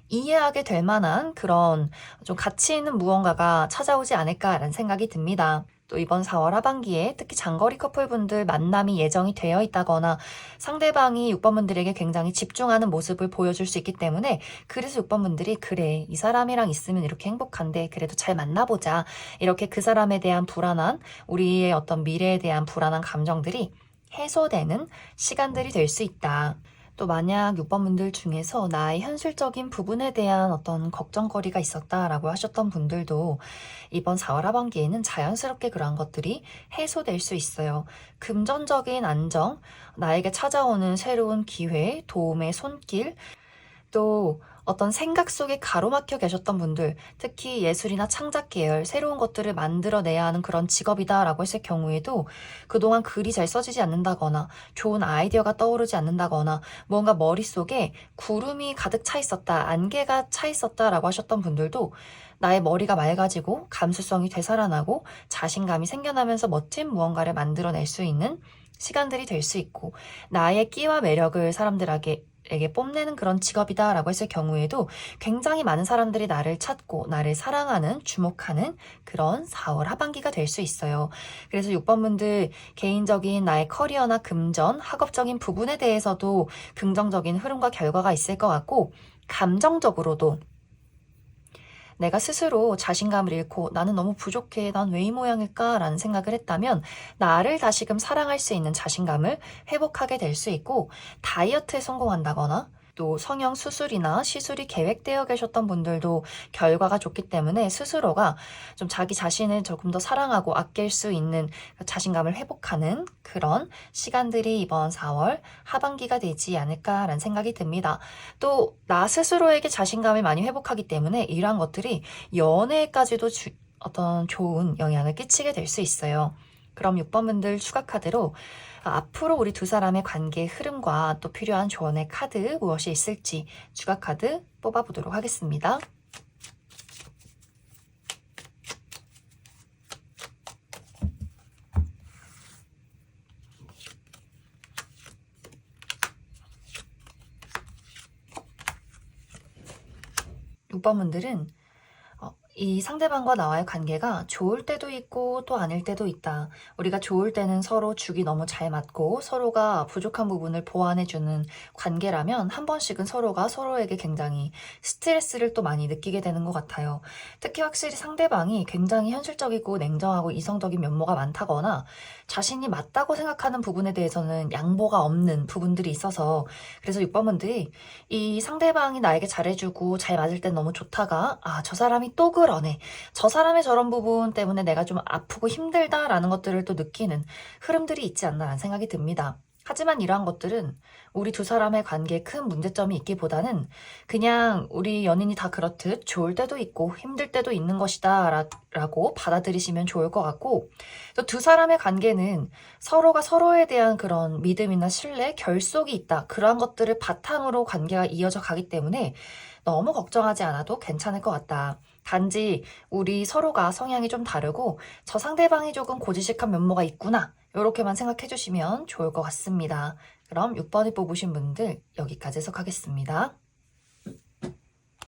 이해하게 될 만한 그런 좀 가치 있는 무언가가 찾아오지 않을까라는 생각이 듭니다. 또 이번 4월 하반기에 특히 장거리 커플분들 만남이 예정이 되어 있다거나 상대방이 6번분들에게 굉장히 집중하는 모습을 보여줄 수 있기 때문에 그래서 6번분들이 그래 이 사람이랑 있으면 이렇게 행복한데 그래도 잘 만나보자 이렇게 그 사람에 대한 불안한 우리의 어떤 미래에 대한 불안한 감정들이 해소되는 시간들이 될 수 있다. 또 만약 6번분들 중에서 나의 현실적인 부분에 대한 어떤 걱정거리가 있었다라고 하셨던 분들도 이번 4월 하반기에는 자연스럽게 그러한 것들이 해소될 수 있어요. 금전적인 안정, 나에게 찾아오는 새로운 기회, 도움의 손길, 또 어떤 생각 속에 가로막혀 계셨던 분들, 특히 예술이나 창작 계열, 새로운 것들을 만들어내야 하는 그런 직업이다라고 했을 경우에도 그동안 글이 잘 써지지 않는다거나 좋은 아이디어가 떠오르지 않는다거나 뭔가 머릿속에 구름이 가득 차 있었다, 안개가 차 있었다라고 하셨던 분들도 나의 머리가 맑아지고 감수성이 되살아나고 자신감이 생겨나면서 멋진 무언가를 만들어낼 수 있는 시간들이 될 수 있고 나의 끼와 매력을 사람들에게 뽐내는 그런 직업이다라고 했을 경우에도 굉장히 많은 사람들이 나를 찾고 나를 사랑하는 주목하는 그런 4월 하반기가 될 수 있어요. 그래서 6번분들 개인적인 나의 커리어나 금전, 학업적인 부분에 대해서도 긍정적인 흐름과 결과가 있을 것 같고 감정적으로도 내가 스스로 자신감을 잃고 나는 너무 부족해, 난 왜 이 모양일까? 라는 생각을 했다면 나를 다시금 사랑할 수 있는 자신감을 회복하게 될 수 있고 다이어트에 성공한다거나 또 성형 수술이나 시술이 계획되어 계셨던 분들도 결과가 좋기 때문에 스스로가 좀 자기 자신을 조금 더 사랑하고 아낄 수 있는 자신감을 회복하는 그런 시간들이 이번 4월 하반기가 되지 않을까라는 생각이 듭니다. 또 나 스스로에게 자신감을 많이 회복하기 때문에 이러한 것들이 연애까지도 어떤 좋은 영향을 끼치게 될 수 있어요. 그럼 6번분들 추가 카드로 앞으로 우리 두 사람의 관계의 흐름과 또 필요한 조언의 카드 무엇이 있을지 추가 카드 뽑아보도록 하겠습니다. 6번분들은 이 상대방과 나와의 관계가 좋을 때도 있고 또 아닐 때도 있다. 우리가 좋을 때는 서로 죽이 너무 잘 맞고 서로가 부족한 부분을 보완해주는 관계라면 한 번씩은 서로가 서로에게 굉장히 스트레스를 또 많이 느끼게 되는 것 같아요. 특히 확실히 상대방이 굉장히 현실적이고 냉정하고 이성적인 면모가 많다거나 자신이 맞다고 생각하는 부분에 대해서는 양보가 없는 부분들이 있어서 그래서 6번분들이 이 상대방이 나에게 잘해주고 잘 맞을 땐 너무 좋다가 저 사람이 또 그러네. 저 사람의 저런 부분 때문에 내가 좀 아프고 힘들다라는 것들을 또 느끼는 흐름들이 있지 않나라는 생각이 듭니다. 하지만 이러한 것들은 우리 두 사람의 관계에 큰 문제점이 있기보다는 그냥 우리 연인이 다 그렇듯 좋을 때도 있고 힘들 때도 있는 것이다 라고 받아들이시면 좋을 것 같고 또 두 사람의 관계는 서로가 서로에 대한 그런 믿음이나 신뢰, 결속이 있다. 그러한 것들을 바탕으로 관계가 이어져 가기 때문에 너무 걱정하지 않아도 괜찮을 것 같다. 단지 우리 서로가 성향이 좀 다르고 저 상대방이 조금 고지식한 면모가 있구나. 이렇게만 생각해 주시면 좋을 것 같습니다. 그럼 6번을 뽑으신 분들 여기까지 해석하겠습니다.